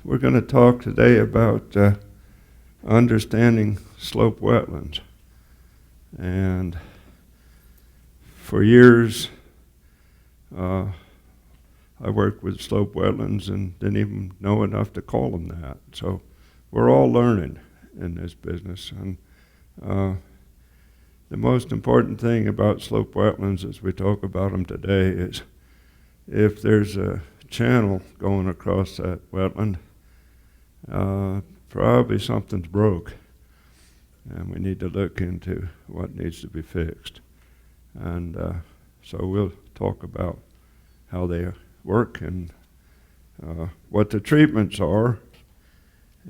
We're going to talk today about understanding slope wetlands. And for years, I worked with slope wetlands and didn't even know enough to call them that. So we're all learning in this business. And the most important thing about slope wetlands as we talk about them today is if there's a channel going across that wetland, probably something's broke, and we need to look into what needs to be fixed. And so we'll talk about how they work and what the treatments are.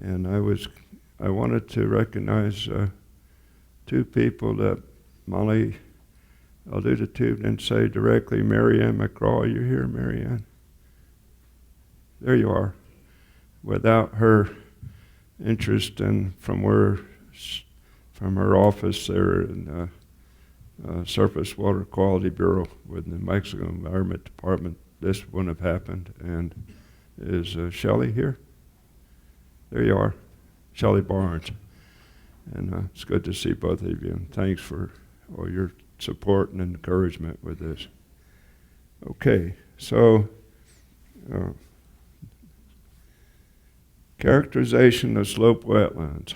And I wanted to recognize two people that Mollie alluded to, didn't say directly. Marianne McGraw, you here, Marianne? There you are. Without her interest and from her office there in Surface Water Quality Bureau with the Mexico Environment Department, this wouldn't have happened. And is Shelley here? There you are, Shelley Barnes. And it's good to see both of you, and thanks for all your support and encouragement with this. Okay, so characterization of slope wetlands.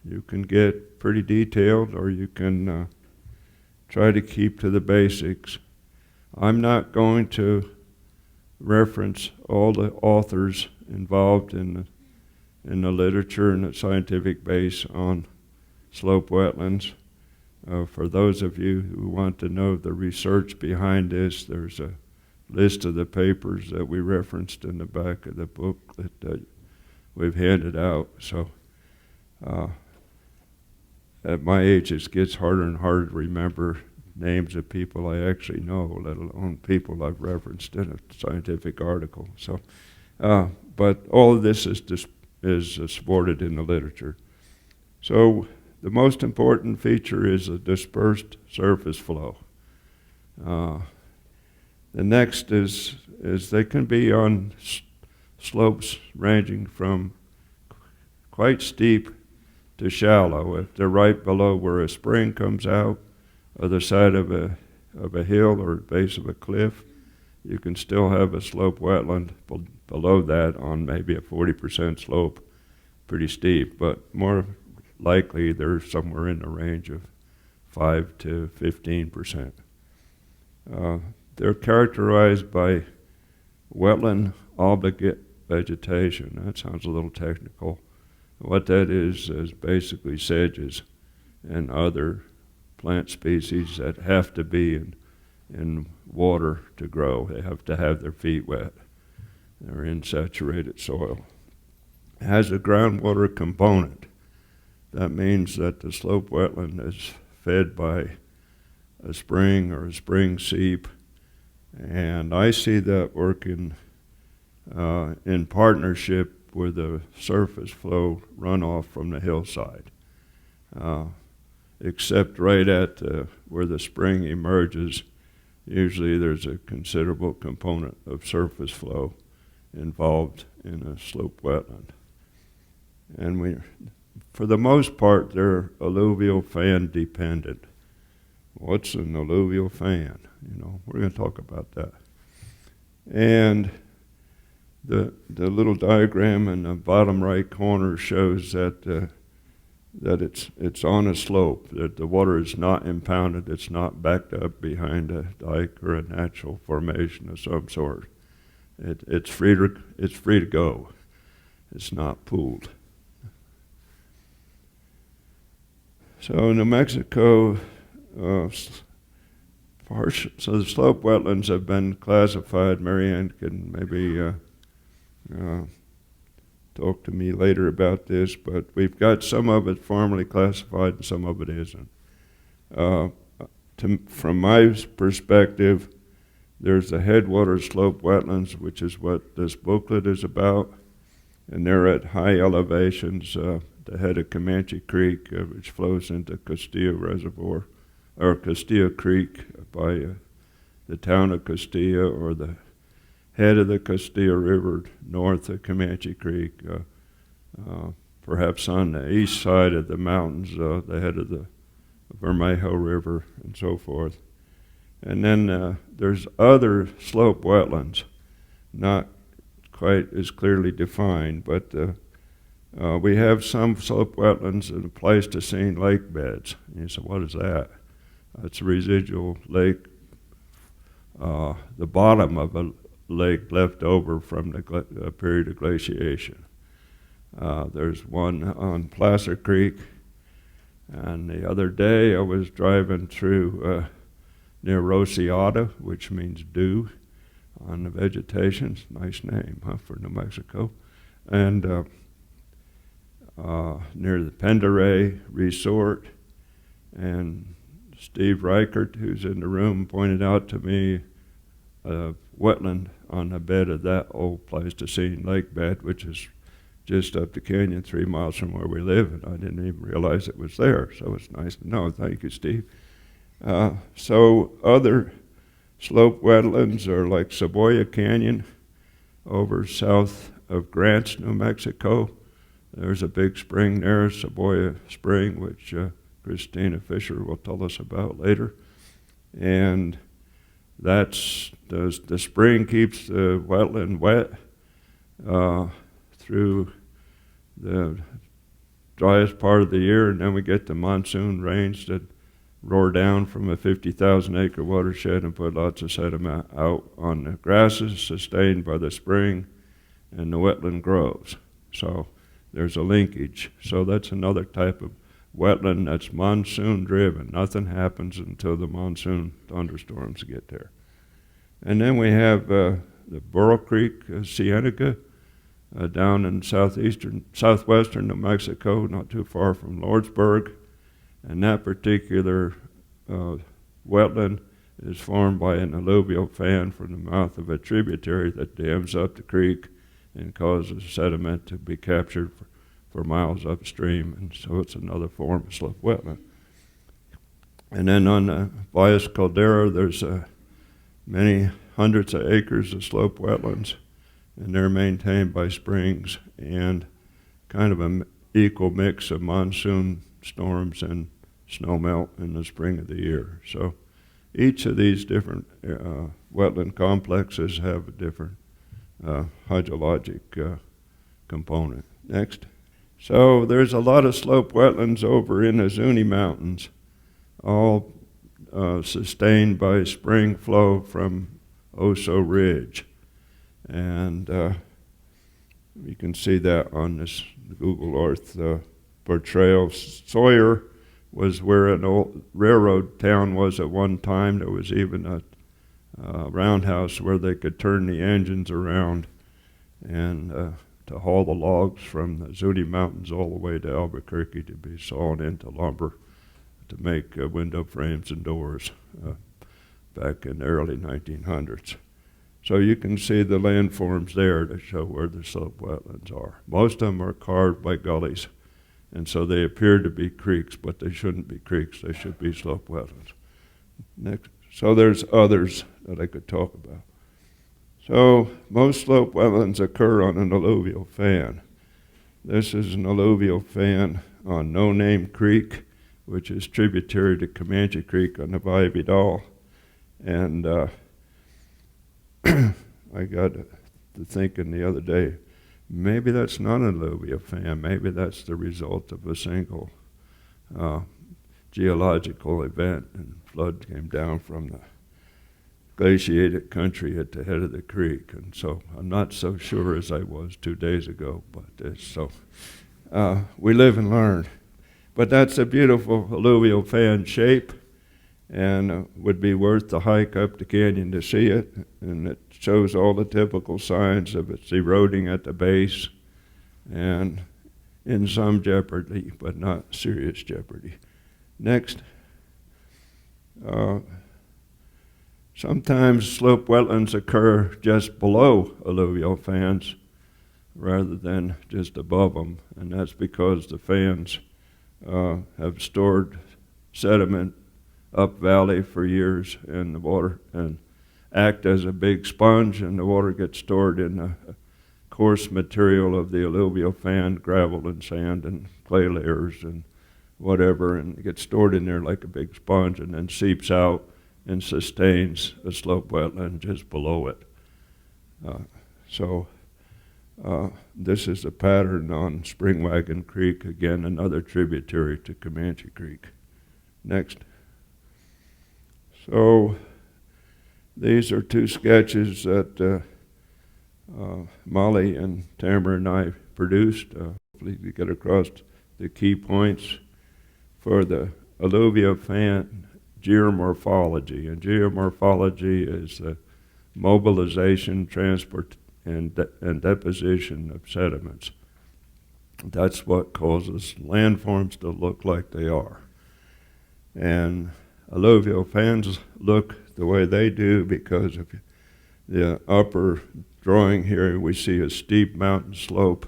You can get pretty detailed, or you can try to keep to the basics. I'm not going to reference all the authors involved in the literature and the scientific base on slope wetlands. For those of you who want to know the research behind this, there's a list of the papers that we referenced in the back of the book that we've handed out. So at my age, it gets harder and harder to remember names of people I actually know, let alone people I've referenced in a scientific article. So, but all of this is supported in the literature. So the most important feature is a dispersed surface flow. The next is they can be on slopes ranging from quite steep to shallow. If they're right below where a spring comes out, or the side of a hill or base of a cliff, you can still have a slope wetland below that on maybe a 40% slope, pretty steep, but more likely they're somewhere in the range of 5 to 15%. They're characterized by wetland obligate vegetation. That sounds a little technical. What that is basically sedges and other plant species that have to be in water to grow. They have to have their feet wet. They're in saturated soil. It has a groundwater component. That means that the slope wetland is fed by a spring or a spring seep, and I see that working in partnership with the surface flow runoff from the hillside. Except right at where the spring emerges, usually there's a considerable component of surface flow involved in a slope wetland. And for the most part, they're alluvial fan dependent. What's an alluvial fan? We're going to talk about that. And the little diagram in the bottom right corner shows that it's on a slope, that the water is not impounded, it's not backed up behind a dike or a natural formation of some sort. It's free to go. It's not pooled. So in New Mexico, so the slope wetlands have been classified. Marianne can maybe talk to me later about this, but we've got some of it formally classified and some of it isn't. From my perspective, there's the headwater slope wetlands, which is what this booklet is about, and they're at high elevations, the head of Comanche Creek, which flows into Castilla Reservoir, or Castilla Creek by the town of Castilla, or the head of the Castilla River, north of Comanche Creek, perhaps on the east side of the mountains, the head of the Bermejo River, and so forth. And then there's other slope wetlands, not quite as clearly defined, but we have some slope wetlands in Pleistocene lake beds. And you say, what is that? It's a residual lake, the bottom of a lake left over from the period of glaciation. There's one on Placer Creek, and the other day I was driving through near Rosciata, which means dew on the vegetation. Nice name, huh, for New Mexico. And near the Penderay Resort, and Steve Reichert, who's in the room, pointed out to me a wetland on the bed of that old Pleistocene lake bed, which is just up the canyon 3 miles from where we live, and I didn't even realize it was there, so it's nice to know. Thank you, Steve. So other slope wetlands are like Cebolla Canyon over south of Grants, New Mexico. There's a big spring there, Cebolla Spring, which Kristina Fisher will tell us about later. And that's the spring keeps the wetland wet through the driest part of the year, and then we get the monsoon rains that roar down from a 50,000 acre watershed and put lots of sediment out on the grasses, sustained by the spring, and the wetland grows. So there's a linkage. So that's another type of wetland that's monsoon driven. Nothing happens until the monsoon thunderstorms get there. And then we have the Burro Creek Cienega down in southwestern New Mexico, not too far from Lordsburg. And that particular wetland is formed by an alluvial fan from the mouth of a tributary that dams up the creek and causes sediment to be captured for miles upstream, and so it's another form of slope wetland. And then on the Valles Caldera, there's many hundreds of acres of slope wetlands, and they're maintained by springs and kind of an equal mix of monsoon storms and snowmelt in the spring of the year. So each of these different wetland complexes have a different hydrologic component. Next. So there's a lot of slope wetlands over in the Zuni Mountains, all sustained by spring flow from Oso Ridge. And you can see that on this Google Earth portrayal. Sawyer was where an old railroad town was at one time. There was even a roundhouse where they could turn the engines around and to haul the logs from the Zuni Mountains all the way to Albuquerque to be sawn into lumber to make window frames and doors back in the early 1900s. So you can see the landforms there to show where the slope wetlands are. Most of them are carved by gullies, and so they appear to be creeks, but they shouldn't be creeks. They should be slope wetlands. Next. So there's others that I could talk about. So most slope wetlands occur on an alluvial fan. This is an alluvial fan on No Name Creek, which is tributary to Comanche Creek on the Valle Vidal. And I got to thinking the other day, maybe that's not an alluvial fan. Maybe that's the result of a single geological event, and flood came down from the glaciated country at the head of the creek. And so I'm not so sure as I was 2 days ago, but so we live and learn. But that's a beautiful alluvial fan shape, and would be worth the hike up the canyon to see it. And it shows all the typical signs of it's eroding at the base and in some jeopardy, but not serious jeopardy. Next. Sometimes slope wetlands occur just below alluvial fans rather than just above them, and that's because the fans have stored sediment up valley for years, and the water and act as a big sponge, and the water gets stored in the coarse material of the alluvial fan, gravel and sand and clay layers and whatever, and it gets stored in there like a big sponge and then seeps out and sustains a slope wetland just below it. This is a pattern on Spring Wagon Creek, again another tributary to Comanche Creek. Next. So these are two sketches that Mollie and Tamara and I produced. Hopefully we get across the key points for the alluvial fan geomorphology. And geomorphology is the mobilization, transport, and deposition of sediments. That's what causes landforms to look like they are. And alluvial fans look the way they do because of the upper drawing here, we see a steep mountain slope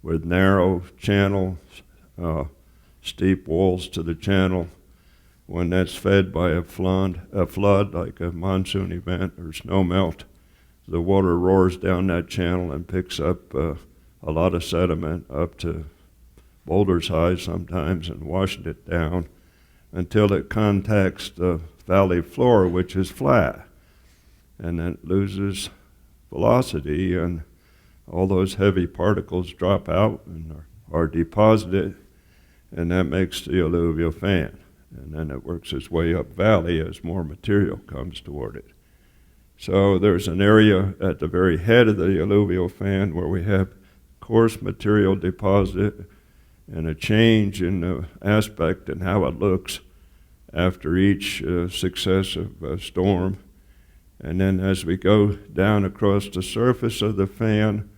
with narrow channel, steep walls to the channel. When that's fed by a flood like a monsoon event or snowmelt, the water roars down that channel and picks up a lot of sediment up to boulders high sometimes and washes it down until it contacts the valley floor, which is flat, and then it loses velocity, and all those heavy particles drop out and are deposited, and that makes the alluvial fan. And then it works its way up valley as more material comes toward it. So there's an area at the very head of the alluvial fan where we have coarse material deposited and a change in the aspect and how it looks after each successive storm. And then as we go down across the surface of the fan,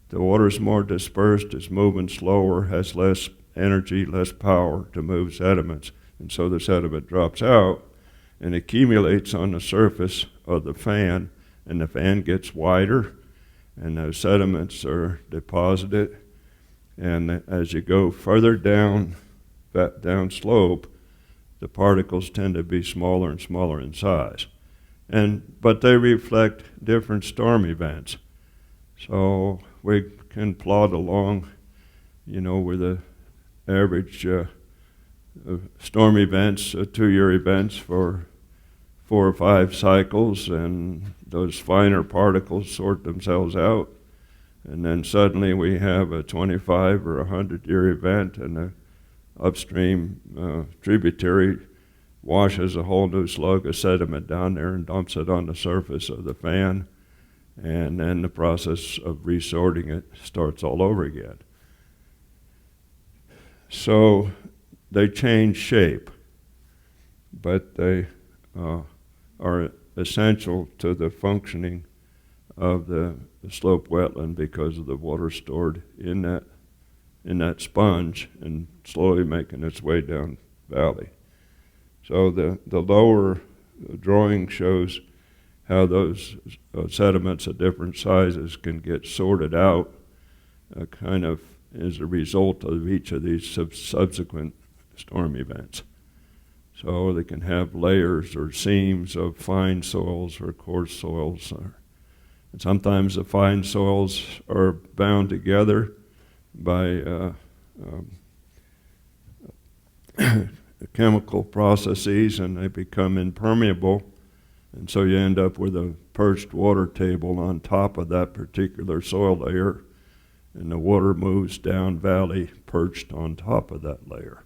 the water's more dispersed, it's moving slower, has less energy, less power to move sediments. And so the sediment drops out and accumulates on the surface of the fan, and the fan gets wider, and those sediments are deposited. And as you go further down slope, the particles tend to be smaller and smaller in size. But they reflect different storm events. So we can plot along, with the average storm events, 2-year events for 4 or 5 cycles, and those finer particles sort themselves out. And then suddenly we have a 25 or 100-year event, and the upstream tributary washes a whole new slug of sediment down there and dumps it on the surface of the fan, and then the process of resorting it starts all over again. So they change shape, but they are essential to the functioning of the slope wetland because of the water stored in that sponge and slowly making its way down valley. So the lower drawing shows how those sediments of different sizes can get sorted out kind of as a result of each of these subsequent storm events. So they can have layers or seams of fine soils or coarse soils. And sometimes the fine soils are bound together by chemical processes, and they become impermeable, and so you end up with a perched water table on top of that particular soil layer, and the water moves down valley perched on top of that layer,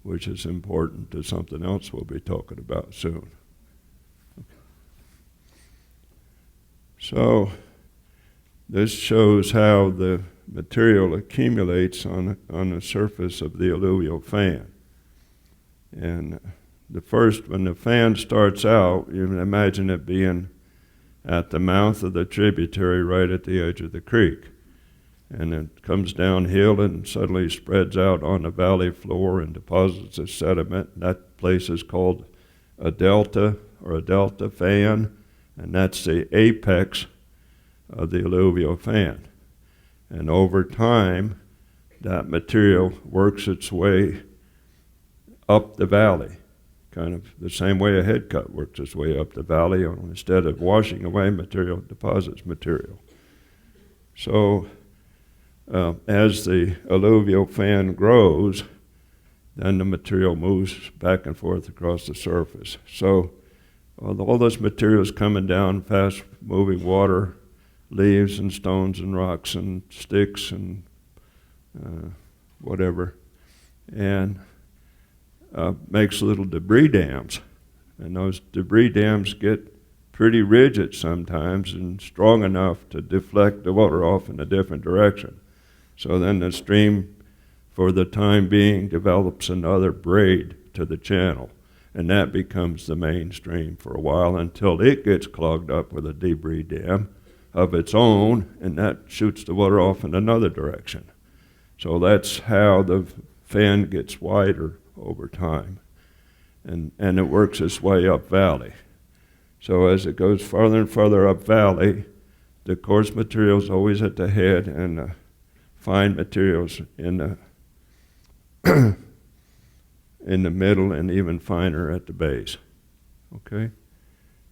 which is important to something else we'll be talking about soon. So this shows how the material accumulates on the surface of the alluvial fan. And when the fan starts out, you can imagine it being at the mouth of the tributary right at the edge of the creek. And it comes downhill and suddenly spreads out on the valley floor and deposits the sediment. That place is called a delta or a delta fan, and that's the apex of the alluvial fan. And over time, that material works its way up the valley, kind of the same way a headcut works its way up the valley, instead of washing away material, deposits material. So as the alluvial fan grows, then the material moves back and forth across the surface. So all this material is coming down, fast-moving water, leaves and stones and rocks and sticks and whatever, and makes little debris dams. And those debris dams get pretty rigid sometimes and strong enough to deflect the water off in a different direction. So then the stream, for the time being, develops another braid to the channel, and that becomes the main stream for a while until it gets clogged up with a debris dam of its own, and that shoots the water off in another direction. So that's how the fan gets wider over time, and it works its way up valley. So as it goes farther and farther up valley, the coarse material's always at the head, and the fine materials in the in the middle, and even finer at the base. Okay?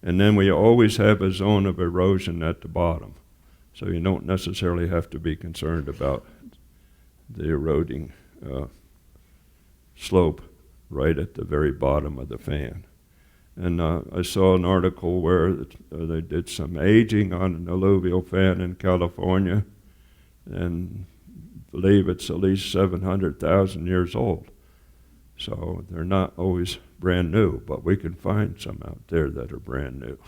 And then we always have a zone of erosion at the bottom. So you don't necessarily have to be concerned about the eroding slope right at the very bottom of the fan. And I saw an article where they did some aging on an alluvial fan in California, and believe it's at least 700,000 years old. So they're not always brand new, but we can find some out there that are brand new.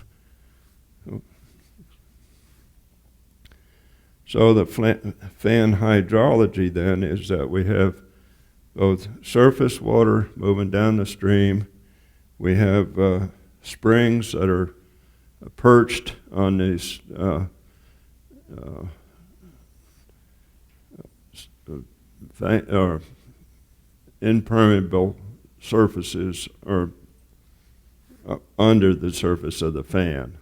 So the fan hydrology then is that we have both surface water moving down the stream. We have springs that are perched on these impermeable surfaces, or under the surface of the fan,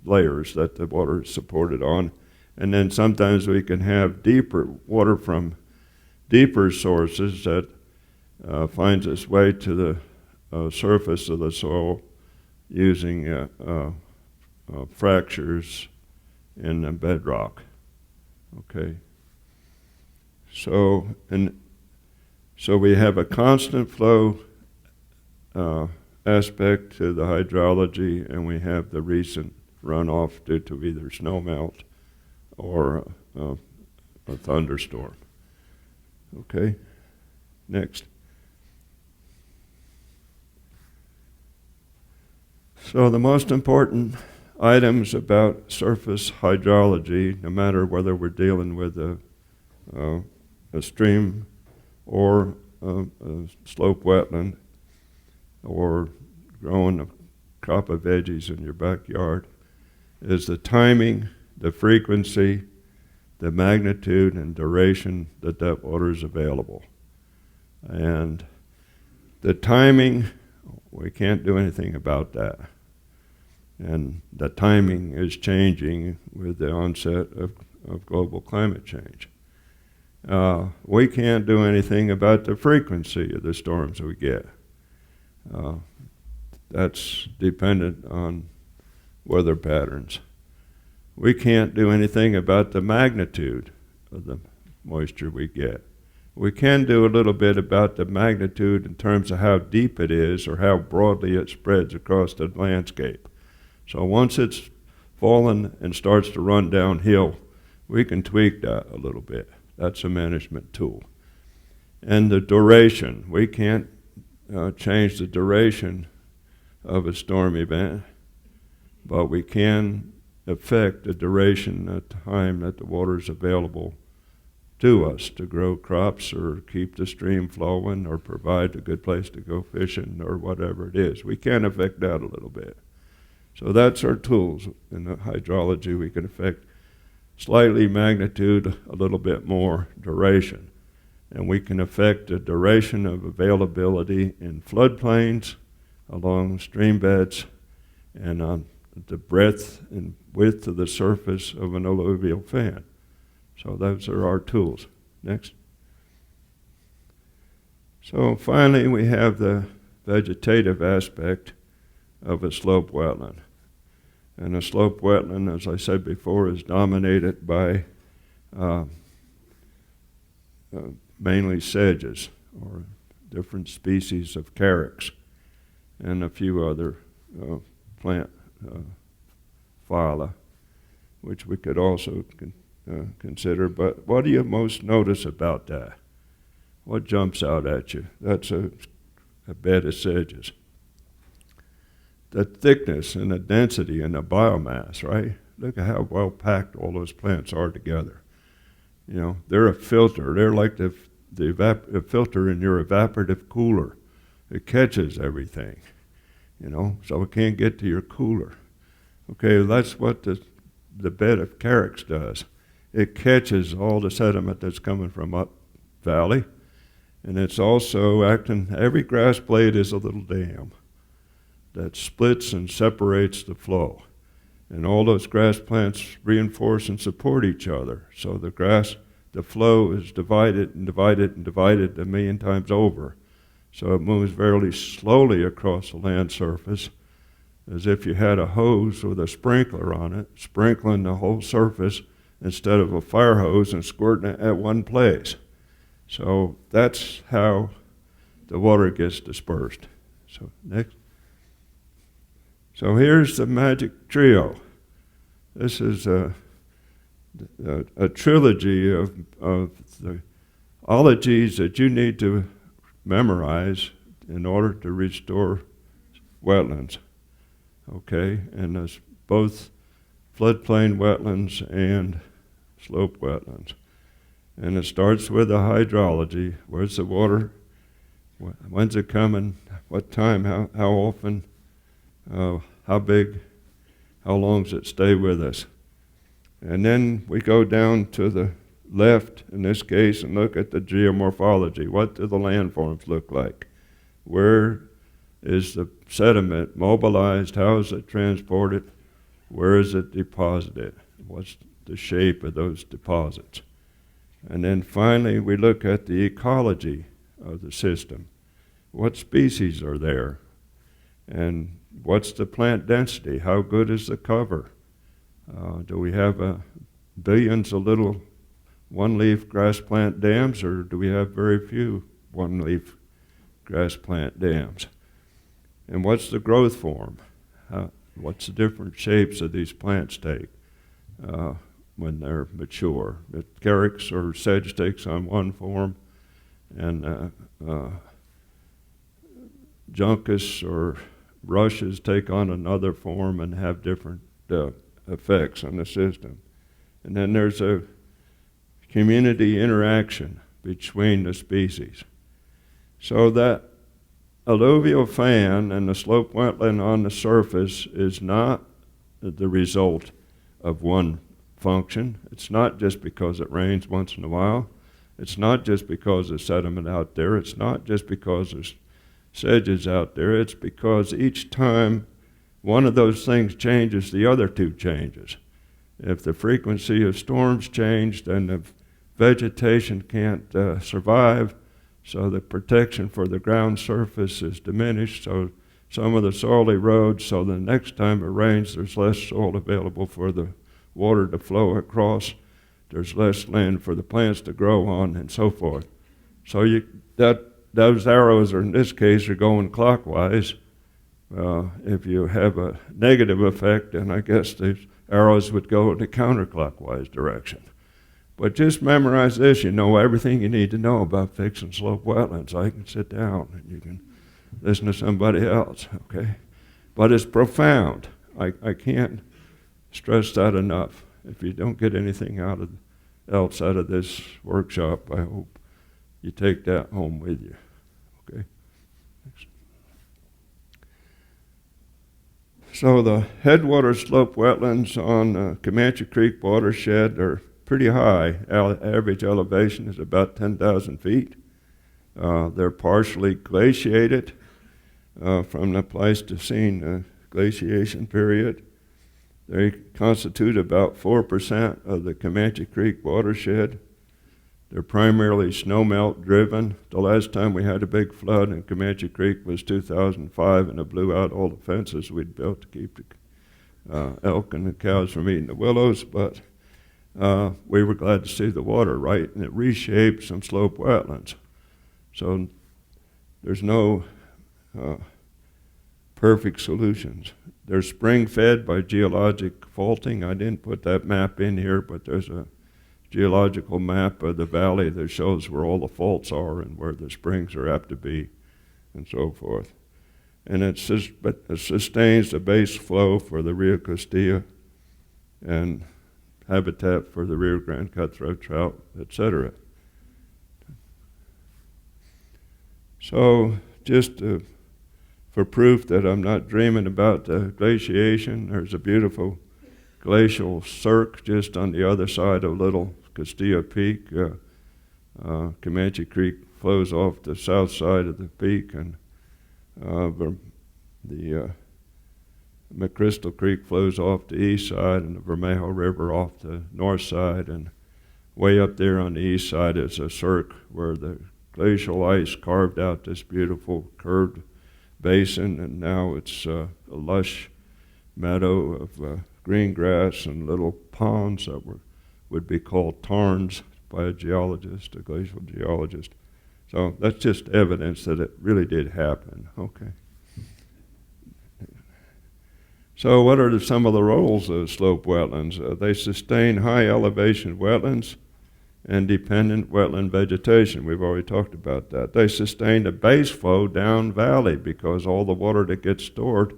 layers that the water is supported on. And then sometimes we can have deeper water from deeper sources that finds its way to the surface of the soil using fractures in the bedrock. Okay. So we have a constant flow aspect to the hydrology, and we have the recent runoff due to either snowmelt or a thunderstorm. Okay, next. So the most important items about surface hydrology, no matter whether we're dealing with a stream or a slope wetland, or growing a crop of veggies in your backyard, is the timing, the frequency, the magnitude and duration that water is available. And the timing, we can't do anything about that. And the timing is changing with the onset of global climate change. We can't do anything about the frequency of the storms we get. That's dependent on weather patterns. We can't do anything about the magnitude of the moisture we get. We can do a little bit about the magnitude in terms of how deep it is or how broadly it spreads across the landscape. So once it's fallen and starts to run downhill, we can tweak that a little bit. That's a management tool. And the duration, we can't change the duration of a storm event, but we can affect the duration, the time that the water is available to us to grow crops or keep the stream flowing or provide a good place to go fishing or whatever it is. We can affect that a little bit. So that's our tools in the hydrology. We can affect slightly magnitude, a little bit more duration. And we can affect the duration of availability in floodplains, along stream beds, and on the breadth and width of the surface of an alluvial fan. So those are our tools. Next. So finally, we have the vegetative aspect of a slope wetland. And a slope wetland, as I said before, is dominated by mainly sedges or different species of carex and a few other plant phyla, which we could also consider. But what do you most notice about that? What jumps out at you? That's a bed of sedges. The thickness and the density and the biomass, right? Look at how well packed all those plants are together. You know, they're a filter. They're like the filter in your evaporative cooler. It catches everything, you know, so it can't get to your cooler. Okay, that's what the bed of carex does. It catches all the sediment that's coming from up valley, and it's also acting, every grass blade is a little dam that splits and separates the flow. And all those grass plants reinforce and support each other. So the flow is divided and divided and divided a million times over. So it moves very slowly across the land surface, as if you had a hose with a sprinkler on it, sprinkling the whole surface instead of a fire hose and squirting it at one place. So that's how the water gets dispersed. So next. So here's the magic trio. This is a trilogy of the ologies that you need to memorize in order to restore wetlands. Okay, and there's both floodplain wetlands and slope wetlands. And it starts with the hydrology. Where's the water? When's it coming? What time? How often? How big? How long does it stay with us? And then we go down to the left, in this case, and look at the geomorphology. What do the landforms look like? Where is the sediment mobilized? How is it transported? Where is it deposited? What's the shape of those deposits? And then finally, we look at the ecology of the system. What species are there? And what's the plant density? How good is the cover? Do we have billions of little one-leaf grass plant dams, or do we have very few one-leaf grass plant dams? And what's the growth form? What's the different shapes that these plants take when they're mature? The carex or sedge takes on one form, and juncus or rushes take on another form and have different effects on the system. And then there's a community interaction between the species. So that alluvial fan and the slope wetland on the surface is not the result of one function. It's not just because it rains once in a while. It's not just because there's sediment out there. It's not just because there's sedges out there. It's because each time one of those things changes, the other two changes. If the frequency of storms change, then the vegetation can't survive, so the protection for the ground surface is diminished, so some of the soil erodes, so the next time it rains, there's less soil available for the water to flow across, there's less land for the plants to grow on, and so forth. So those arrows, in this case, are going clockwise. If you have a negative effect, then I guess these arrows would go in the counterclockwise direction. But just memorize this. You know everything you need to know about fixing slope wetlands. I can sit down and you can listen to somebody else, okay? But it's profound. I can't stress that enough. If you don't get anything else out of this workshop, I hope you take that home with you, okay? Next. So the headwater slope wetlands on Comanche Creek watershed are pretty high. Average elevation is about 10,000 feet. They're partially glaciated from the Pleistocene glaciation period. They constitute about 4% of the Comanche Creek watershed. They're primarily snowmelt driven. The last time we had a big flood in Comanche Creek was 2005, and it blew out all the fences we'd built to keep the elk and the cows from eating the willows, but we were glad to see the water, right? And it reshaped some slope wetlands. So there's no perfect solutions. They're spring-fed by geologic faulting. I didn't put that map in here, but there's a geological map of the valley that shows where all the faults are and where the springs are apt to be, and so forth. And it sustains the base flow for the Rio Costilla and habitat for the Rio Grande cutthroat trout, etc. So just for proof that I'm not dreaming about the glaciation, there's a beautiful glacial cirque just on the other side of Little Costilla Peak. Comanche Creek flows off the south side of the peak, and the McChrystal Creek flows off the east side, and the Vermejo River off the north side, and way up there on the east side is a cirque where the glacial ice carved out this beautiful curved basin, and now it's a lush meadow of green grass and little ponds that would be called tarns by a geologist, a glacial geologist. So that's just evidence that it really did happen. Okay. So what are some of the roles of slope wetlands? They sustain high elevation wetlands and dependent wetland vegetation. We've already talked about that. They sustain the base flow down valley because all the water that gets stored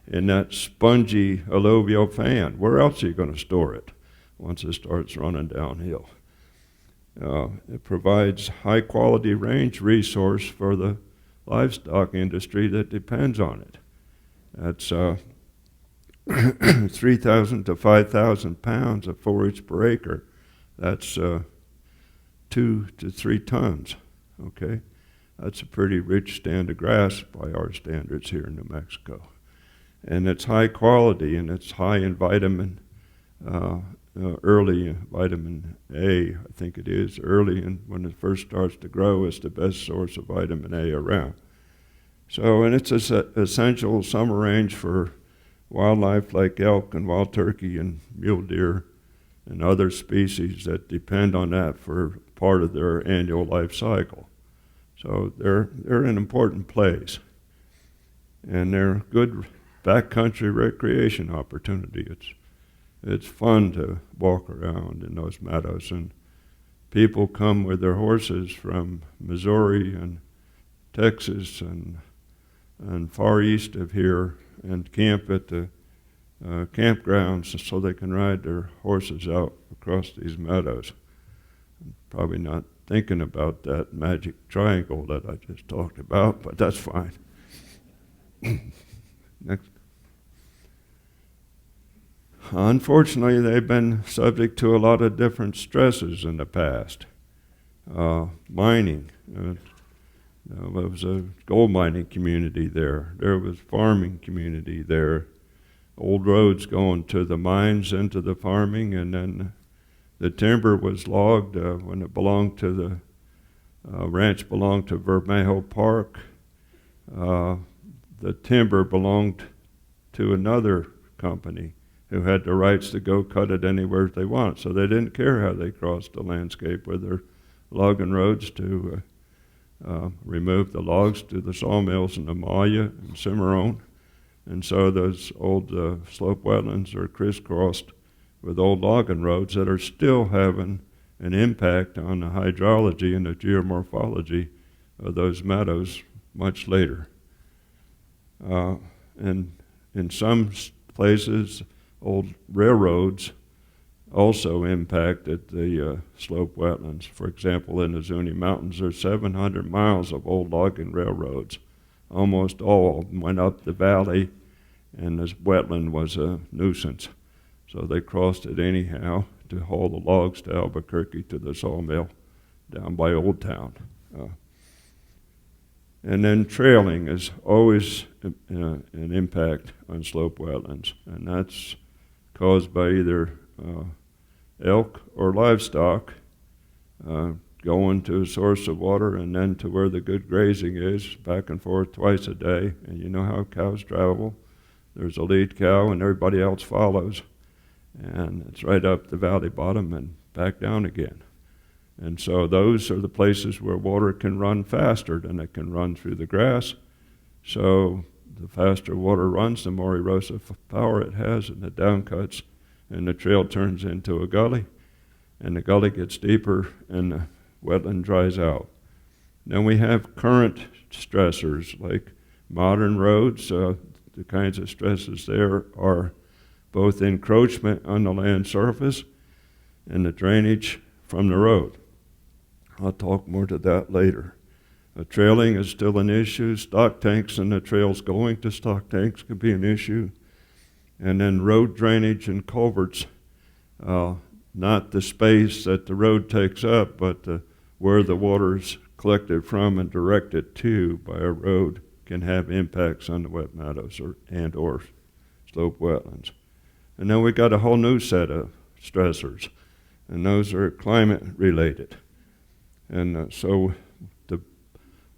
in that spongy alluvial fan, where else are you going to store it once it starts running downhill? It provides high quality range resource for the livestock industry that depends on it. That's 3,000 to 5,000 pounds of forage per acre. That's 2 to 3 tons, okay? That's a pretty rich stand of grass by our standards here in New Mexico. And it's high quality, and it's high in vitamin, early vitamin A, I think it is, early, and when it first starts to grow, it's the best source of vitamin A around. So, and it's an essential summer range for wildlife like elk and wild turkey and mule deer and other species that depend on that for part of their annual life cycle. So they're an important place, and they're good backcountry recreation opportunity. It's fun to walk around in those meadows, and people come with their horses from Missouri and Texas and far east of here and camp at the campgrounds so they can ride their horses out across these meadows. Probably not thinking about that magic triangle that I just talked about, but that's fine. Next. Unfortunately, they've been subject to a lot of different stresses in the past. Mining. There was a gold mining community there. There was farming community there. Old roads going to the mines into the farming, and then the timber was logged when it belonged to the ranch belonged to Vermejo Park. The timber belonged to another company who had the rights to go cut it anywhere they want. So they didn't care how they crossed the landscape with their logging roads to remove the logs to the sawmills in Mollie and Cimarron. And so those old slope wetlands are crisscrossed with old logging roads that are still having an impact on the hydrology and the geomorphology of those meadows much later. And in some places, old railroads also impacted the slope wetlands. For example, in the Zuni Mountains, there's 700 miles of old logging railroads. Almost all of them went up the valley, and this wetland was a nuisance. So they crossed it anyhow to haul the logs to Albuquerque to the sawmill down by Old Town. And then trailing is always an impact on slope wetlands, and that's caused by either elk or livestock going to a source of water and then to where the good grazing is, back and forth twice a day. And you know how cows travel. There's a lead cow and everybody else follows. And it's right up the valley bottom and back down again. And so those are the places where water can run faster than it can run through the grass. So the faster water runs, the more erosive power it has, and the downcuts, and the trail turns into a gully, and the gully gets deeper, and the wetland dries out. Then we have current stressors, like modern roads. The kinds of stresses there are both encroachment on the land surface and the drainage from the road. I'll talk more to that later. Trailing is still an issue. Stock tanks and the trails going to stock tanks can be an issue. And then road drainage and culverts, not the space that the road takes up, but where the water's collected from and directed to by a road can have impacts on the wet meadows or slope wetlands. And then we got a whole new set of stressors, and those are climate related. And so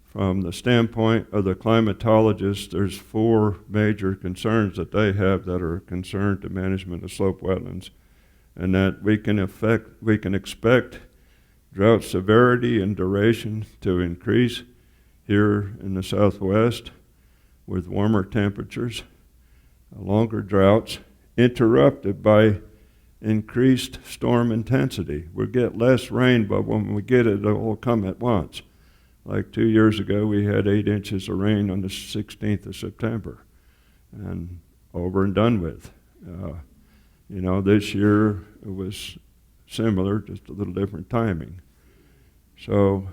from the standpoint of the climatologist, there's 4 major concerns that they have that are concerned to management of slope wetlands, and that we can expect drought severity and duration to increase here in the Southwest with warmer temperatures, longer droughts, interrupted by increased storm intensity. We'll get less rain, but when we get it, it'll come at once. Like 2 years ago, we had 8 inches of rain on the 16th of September, and over and done with. This year it was similar, just a little different timing. So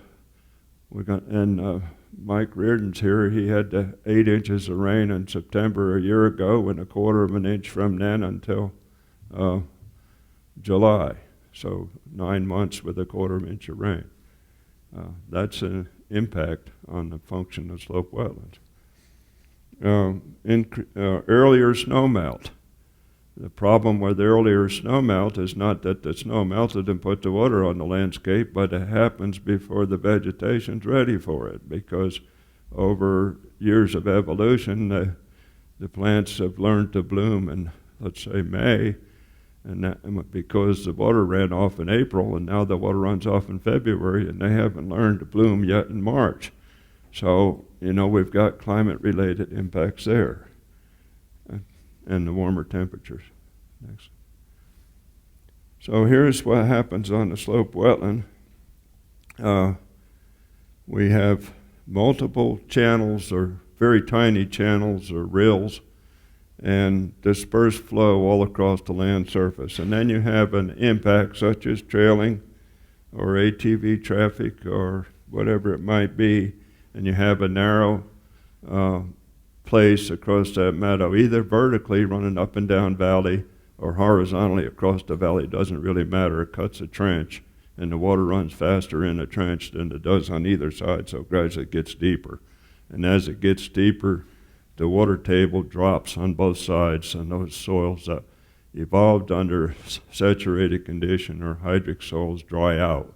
Mike Reardon's here. He had 8 inches of rain in September a year ago, and a quarter of an inch from then until July. So 9 months with a quarter of an inch of rain. That's an impact on the function of slope wetlands. Earlier snowmelt. The problem with earlier snowmelt is not that the snow melted and put the water on the landscape, but it happens before the vegetation's ready for it, because over years of evolution, the plants have learned to bloom in, let's say, May, and that, because the water ran off in April, and now the water runs off in February, and they haven't learned to bloom yet in March. So, we've got climate-related impacts there, and the warmer temperatures. Next. So here's what happens on the slope wetland. We have multiple channels, or very tiny channels or rills, and dispersed flow all across the land surface. And then you have an impact such as trailing or ATV traffic or whatever it might be, and you have a narrow place across that meadow, either vertically running up and down valley or horizontally across the valley. It doesn't really matter. It cuts a trench, and the water runs faster in a trench than it does on either side, so gradually it gets deeper. And as it gets deeper, the water table drops on both sides, and those soils that evolved under saturated condition or hydric soils dry out,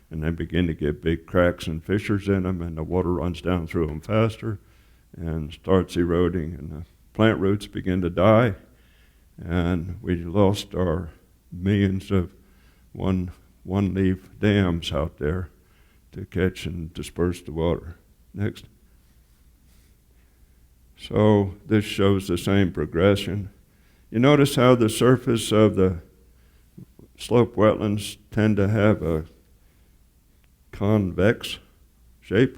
and they begin to get big cracks and fissures in them, and the water runs down through them faster and starts eroding, and the plant roots begin to die, and we lost our millions of one-leaf dams out there to catch and disperse the water. Next. So this shows the same progression. You notice how the surface of the slope wetlands tend to have a convex shape.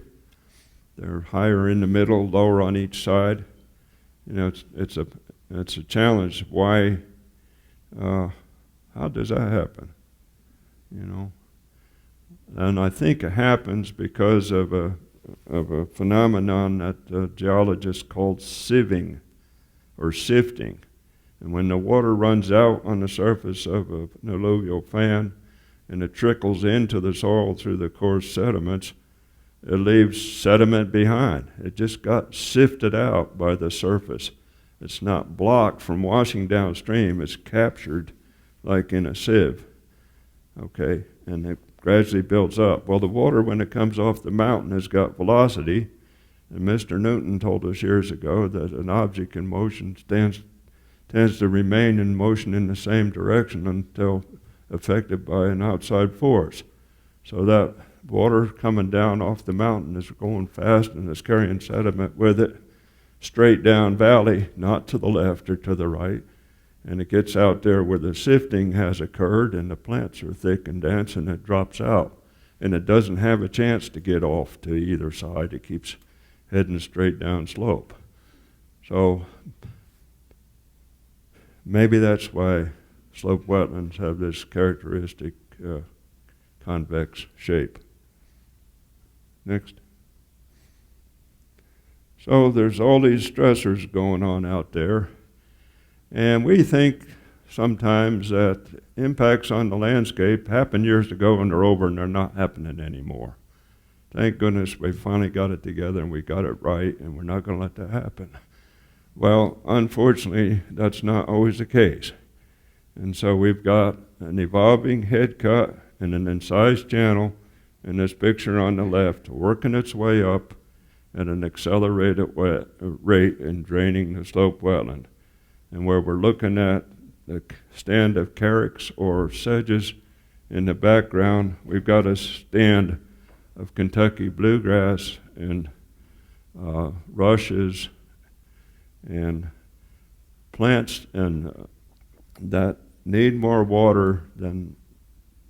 They're higher in the middle, lower on each side. It's a challenge. Why? How does that happen? And I think it happens because of a phenomenon that geologists call sieving or sifting. And when the water runs out on the surface of an alluvial fan and it trickles into the soil through the coarse sediments, it leaves sediment behind. It just got sifted out by the surface. It's not blocked from washing downstream. It's captured like in a sieve. Okay, and it gradually builds up. Well, the water, when it comes off the mountain, has got velocity, and Mr. Newton told us years ago that an object in motion tends to remain in motion in the same direction until affected by an outside force. So that water coming down off the mountain is going fast and is carrying sediment with it straight down valley, not to the left or to the right. And it gets out there where the sifting has occurred and the plants are thick and dense, and it drops out. And it doesn't have a chance to get off to either side. It keeps heading straight down slope. So maybe that's why slope wetlands have this characteristic convex shape. Next. So there's all these stressors going on out there, and we think sometimes that impacts on the landscape happened years ago and they're over and they're not happening anymore. Thank goodness we finally got it together and we got it right, and we're not going to let that happen. Well, unfortunately, that's not always the case. And so we've got an evolving head cut and an incised channel in this picture on the left working its way up at an accelerated rate and draining the slope wetland. And where we're looking at the stand of carex or sedges in the background, we've got a stand of Kentucky bluegrass and rushes and plants and that need more water than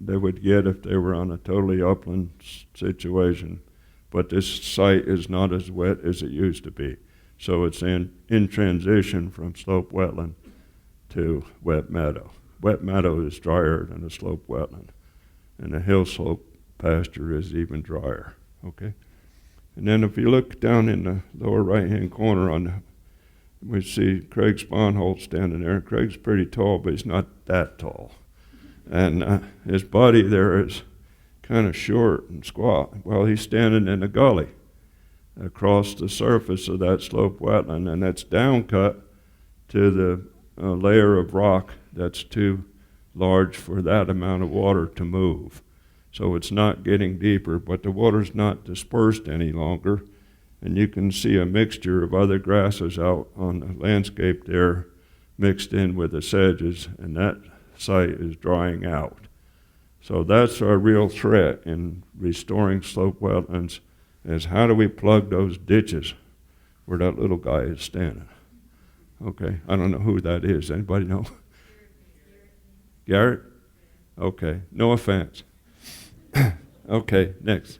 they would get if they were on a totally upland situation. But this site is not as wet as it used to be. So it's in transition from slope wetland to wet meadow. Wet meadow is drier than a slope wetland, and a hill slope pasture is even drier, okay? And then if you look down in the lower right-hand corner we see Craig Sponholtz standing there. Craig's pretty tall, but he's not that tall. And his body there is kind of short and squat. Well, he's standing in a gully across the surface of that slope wetland, and that's down cut to the layer of rock that's too large for that amount of water to move. So it's not getting deeper, but the water's not dispersed any longer. And you can see a mixture of other grasses out on the landscape there mixed in with the sedges, and that site is drying out. So that's our real threat in restoring slope wetlands, is how do we plug those ditches where that little guy is standing? Okay, I don't know who that is. Anybody know? Garrett? Okay, no offense. Okay, next.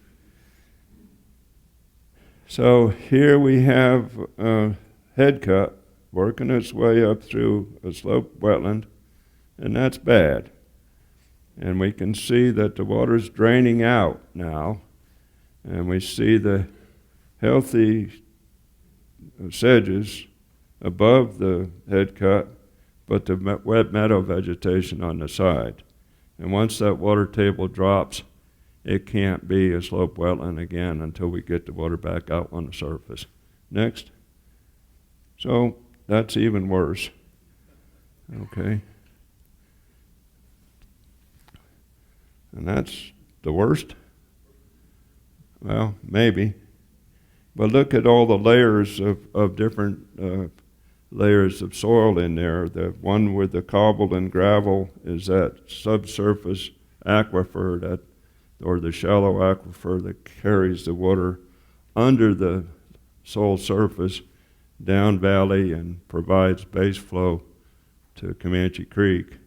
So here we have a head cut working its way up through a slope wetland, and that's bad. And we can see that the water's draining out now, and we see the healthy sedges above the head cut, but the wet meadow vegetation on the side. And once that water table drops, it can't be a slope wetland again until we get the water back out on the surface. Next. So that's even worse. Okay. And that's the worst? Well, maybe. But look at all the layers of different layers of soil in there. The one with the cobble and gravel is that subsurface aquifer, or the shallow aquifer that carries the water under the soil surface down valley and provides base flow to Comanche Creek.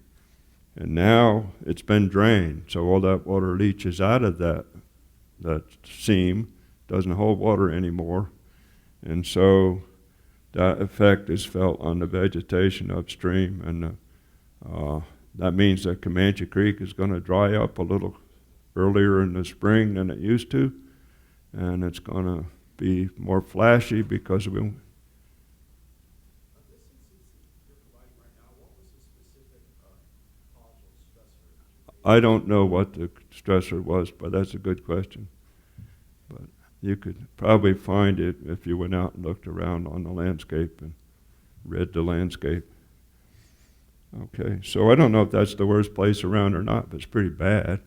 And now it's been drained, so all that water leaches out of that seam, doesn't hold water anymore. And so that effect is felt on the vegetation upstream, and that means that Comanche Creek is going to dry up a little earlier in the spring than it used to, and it's going to be more flashy because we. I don't know what the stressor was, but that's a good question. But you could probably find it if you went out and looked around on the landscape and read the landscape. Okay, so I don't know if that's the worst place around or not, but it's pretty bad.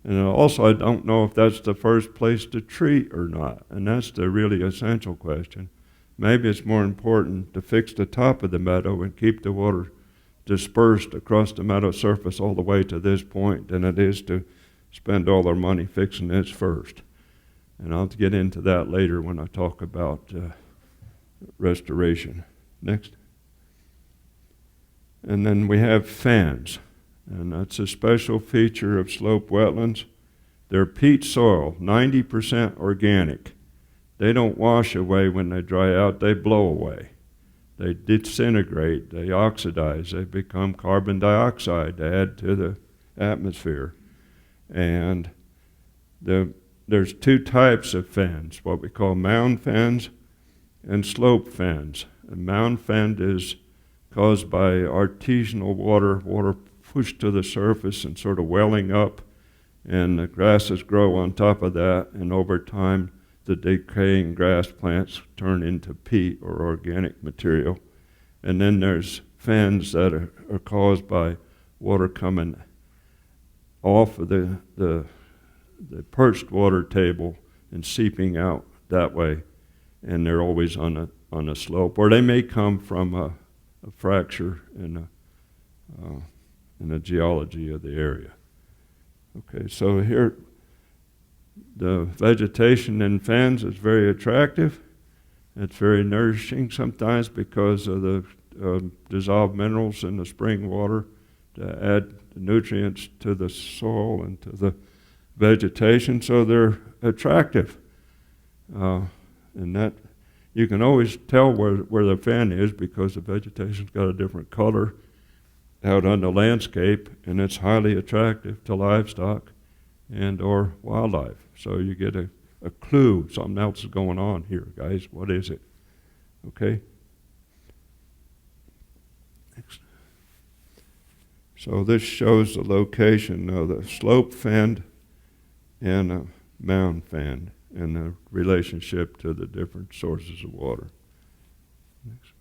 And also, I don't know if that's the first place to treat or not, and that's the really essential question. Maybe it's more important to fix the top of the meadow and keep the water dispersed across the meadow surface all the way to this point than it is to spend all our money fixing this first. And I'll get into that later when I talk about restoration. Next. And then we have fans, and that's a special feature of slope wetlands. They're peat soil, 90% organic. They don't wash away when they dry out, they blow away. They disintegrate, they oxidize, they become carbon dioxide to add to the atmosphere. And there's two types of fens, what we call mound fens and slope fens. A mound fen is caused by artesianal water pushed to the surface and sort of welling up, and the grasses grow on top of that, and over time the decaying grass plants turn into peat or organic material. And then there's fens that are caused by water coming off of the perched water table and seeping out that way, and they're always on a slope, or they may come from a fracture in the geology of the area. Okay, so here the vegetation in fens is very attractive. It's very nourishing sometimes because of the dissolved minerals in the spring water to add nutrients to the soil and to the vegetation, so they're attractive. And that you can always tell where the fen is because the vegetation's got a different color out on the landscape, and it's highly attractive to livestock and or wildlife. So you get a clue, something else is going on here, guys. What is it? Okay? Next. So this shows the location of the slope fen and a mound fen and the relationship to the different sources of water. Next.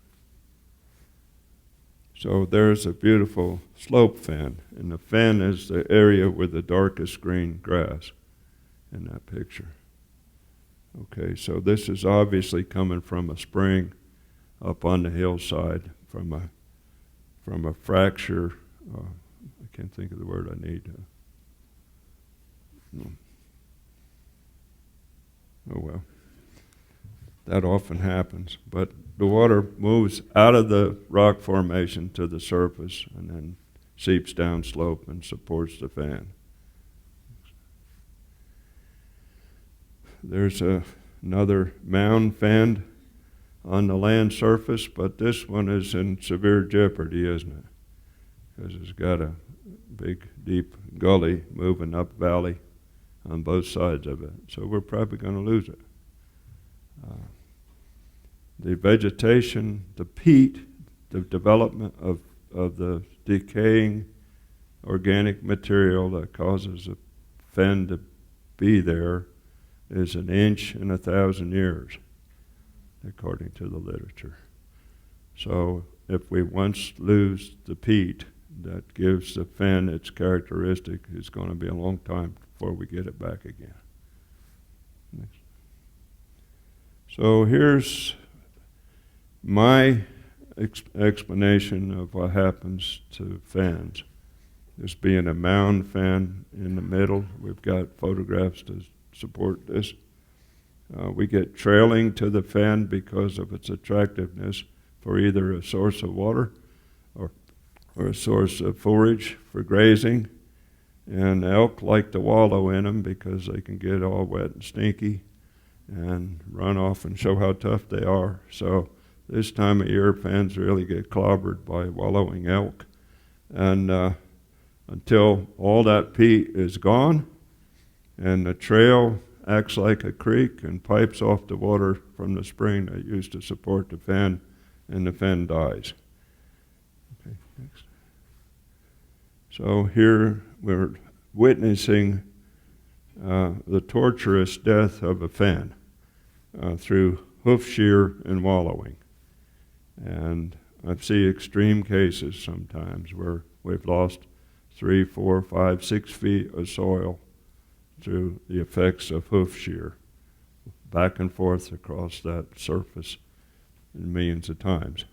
So there's a beautiful slope fen, and the fen is the area with the darkest green grass in that picture. Okay, so this is obviously coming from a spring up on the hillside from a fracture. I can't think of the word I need. Oh well, that often happens. But the water moves out of the rock formation to the surface and then seeps down slope and supports the fan. There's another mound fen on the land surface, but this one is in severe jeopardy, isn't it? Because it's got a big, deep gully moving up valley on both sides of it. So we're probably going to lose it. The vegetation, the peat, the development of the decaying organic material that causes a fen to be there is 1 inch in 1,000 years, according to the literature. So if we once lose the peat that gives the fen its characteristic, it's going to be a long time before we get it back again. Next. So here's my explanation of what happens to fens. This being a mound fen in the middle, we've got photographs to support this. We get trailing to the fen because of its attractiveness for either a source of water or a source of forage for grazing. And elk like to wallow in them because they can get all wet and stinky and run off and show how tough they are. So this time of year, fens really get clobbered by wallowing elk. And until all that peat is gone and the trail acts like a creek and pipes off the water from the spring that used to support the fen, and the fen dies. Okay, next. So here we're witnessing the torturous death of a fen through hoof shear and wallowing. And I see extreme cases sometimes where we've lost 3, 4, 5, 6 feet of soil through the effects of hoof shear, back and forth across that surface millions of times.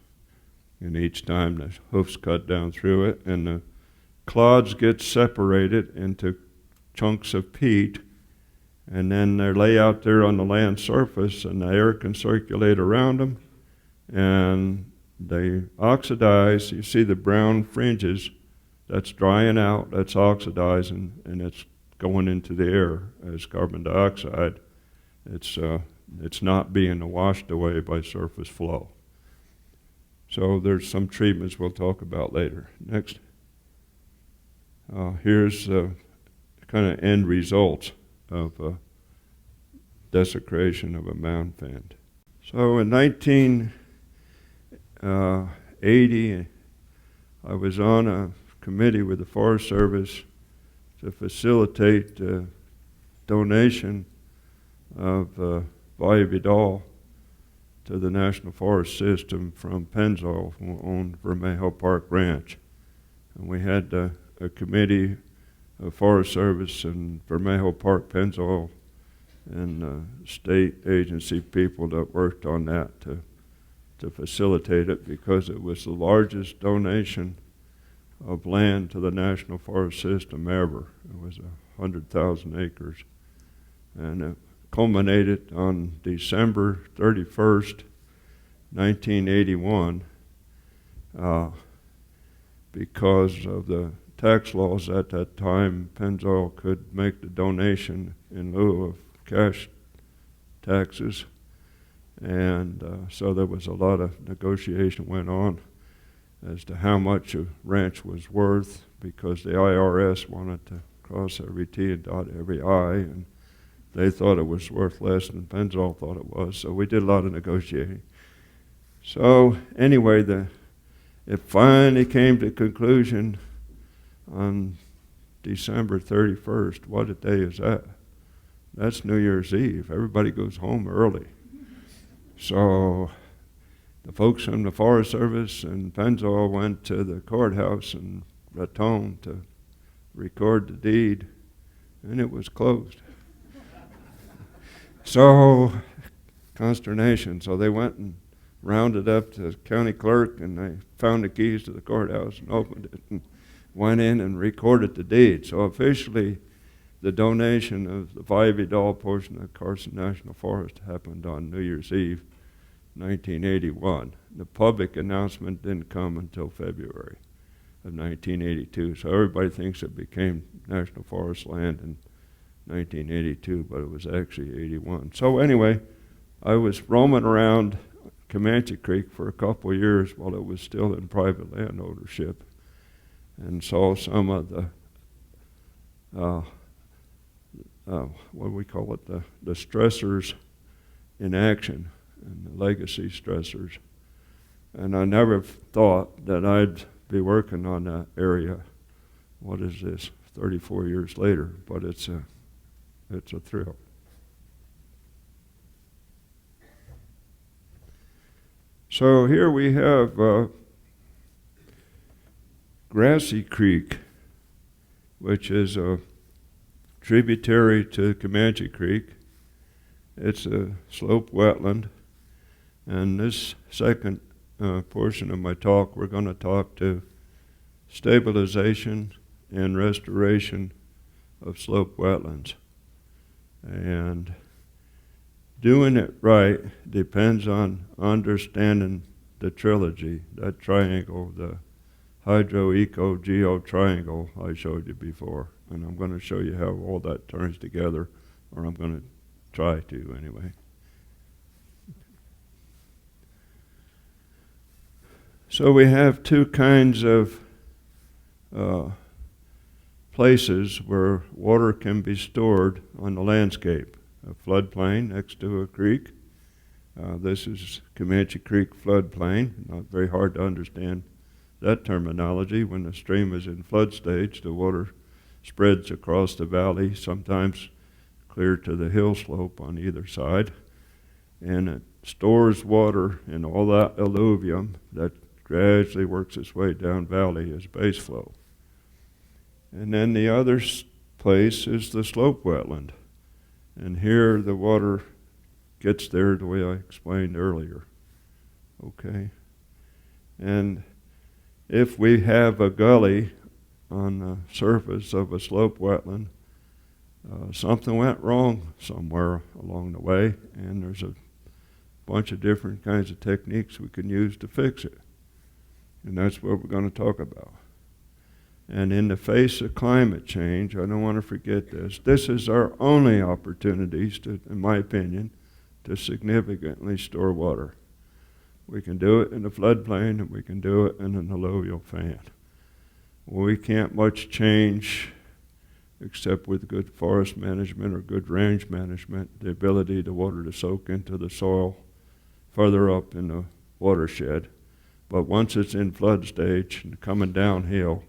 And each time the hoofs cut down through it, and the clods get separated into chunks of peat, and then they lay out there on the land surface, and the air can circulate around them, and they oxidize. You see the brown fringes, that's drying out, that's oxidizing, and it's going into the air as carbon dioxide. It's not being washed away by surface flow. So there's some treatments we'll talk about later. Next. Here's kind of end results of desecration of a mound fen. So in 1980, I was on a committee with the Forest Service to facilitate donation of Vallevidal to the National Forest System from Pennzoil, who owned Vermejo Park Ranch. And we had a committee of Forest Service and Vermejo Park, Pennzoil, and state agency people that worked on that to facilitate it, because it was the largest donation of land to the National Forest System ever. It was 100,000 acres. And it culminated on December 31st, 1981, because of the tax laws at that time. Pennzoil could make the donation in lieu of cash taxes, and so there was a lot of negotiation went on as to how much a ranch was worth, because the IRS wanted to cross every T and dot every I, and they thought it was worth less than Pennzoil thought it was, so we did a lot of negotiating. So anyway, it finally came to conclusion on December 31st. What a day is that? That's New Year's Eve. Everybody goes home early. So the folks from the Forest Service and Pennzoil went to the courthouse in Raton to record the deed, and it was closed. So, consternation. So they went and rounded up the county clerk, and they found the keys to the courthouse and opened it and went in and recorded the deed. So officially, the donation of the Vallevidal portion of Carson National Forest happened on New Year's Eve, 1981. The public announcement didn't come until February of 1982. So everybody thinks it became National Forest land in 1982, but it was actually 81. So anyway, I was roaming around Comanche Creek for a couple of years while it was still in private land ownership, and saw some of the what do we call it, the stressors in action, and the legacy stressors. And I never thought that I'd be working on that area. What is this, 34 years later, but it's a thrill. So here we have Grassy Creek, which is a tributary to Comanche Creek. It's a slope wetland, and this second portion of my talk, we're going to talk to stabilization and restoration of slope wetlands. And doing it right depends on understanding the trilogy, that triangle, the hydro-eco-geo triangle I showed you before. And I'm going to show you how all that turns together, or I'm going to try to anyway. So we have two kinds of places where water can be stored on the landscape. A floodplain next to a creek. This is Comanche Creek floodplain. Not very hard to understand that terminology. When the stream is in flood stage, the water spreads across the valley, sometimes clear to the hill slope on either side, and it stores water in all that alluvium that gradually works its way down valley as base flow. And then the other place is the slope wetland. And here the water gets there the way I explained earlier. Okay? And if we have a gully on the surface of a slope wetland, something went wrong somewhere along the way, and there's a bunch of different kinds of techniques we can use to fix it. And that's what we're going to talk about. And in the face of climate change, I don't want to forget this. This is our only opportunities to, in my opinion, to significantly store water. We can do it in the floodplain, and we can do it in an alluvial fan. We can't much change, except with good forest management or good range management, the ability to water to soak into the soil further up in the watershed. But once it's in flood stage and coming downhill,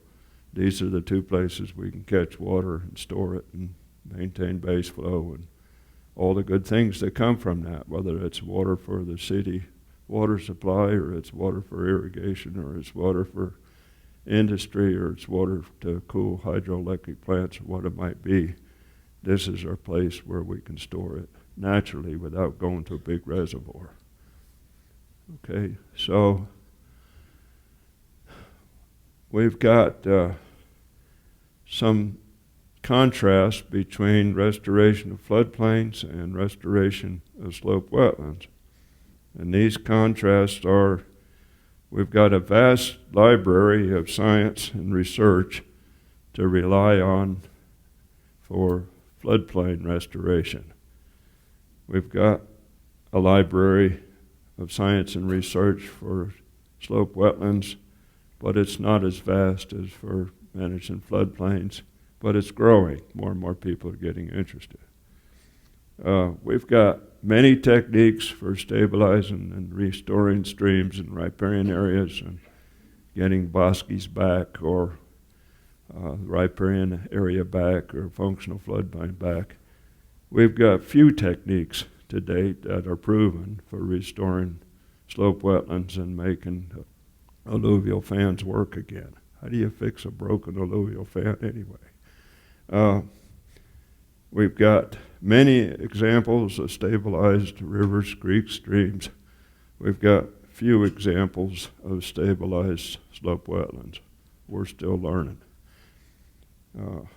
these are the two places we can catch water and store it and maintain base flow and all the good things that come from that, whether it's water for the city water supply, or it's water for irrigation, or it's water for industry, or it's water to cool hydroelectric plants, or what it might be. This is our place where we can store it naturally without going to a big reservoir. Okay, so we've got some contrast between restoration of floodplains and restoration of slope wetlands. And these contrasts are, we've got a vast library of science and research to rely on for floodplain restoration. We've got a library of science and research for slope wetlands, but it's not as vast as for managing floodplains, but it's growing. More and more people are getting interested. We've got many techniques for stabilizing and restoring streams in riparian areas and getting bosques back, or riparian area back, or functional floodplain back. We've got few techniques to date that are proven for restoring slope wetlands and making alluvial fans work again. How do you fix a broken alluvial fan anyway? We've got many examples of stabilized rivers, creeks, streams. We've got few examples of stabilized slope wetlands. We're still learning.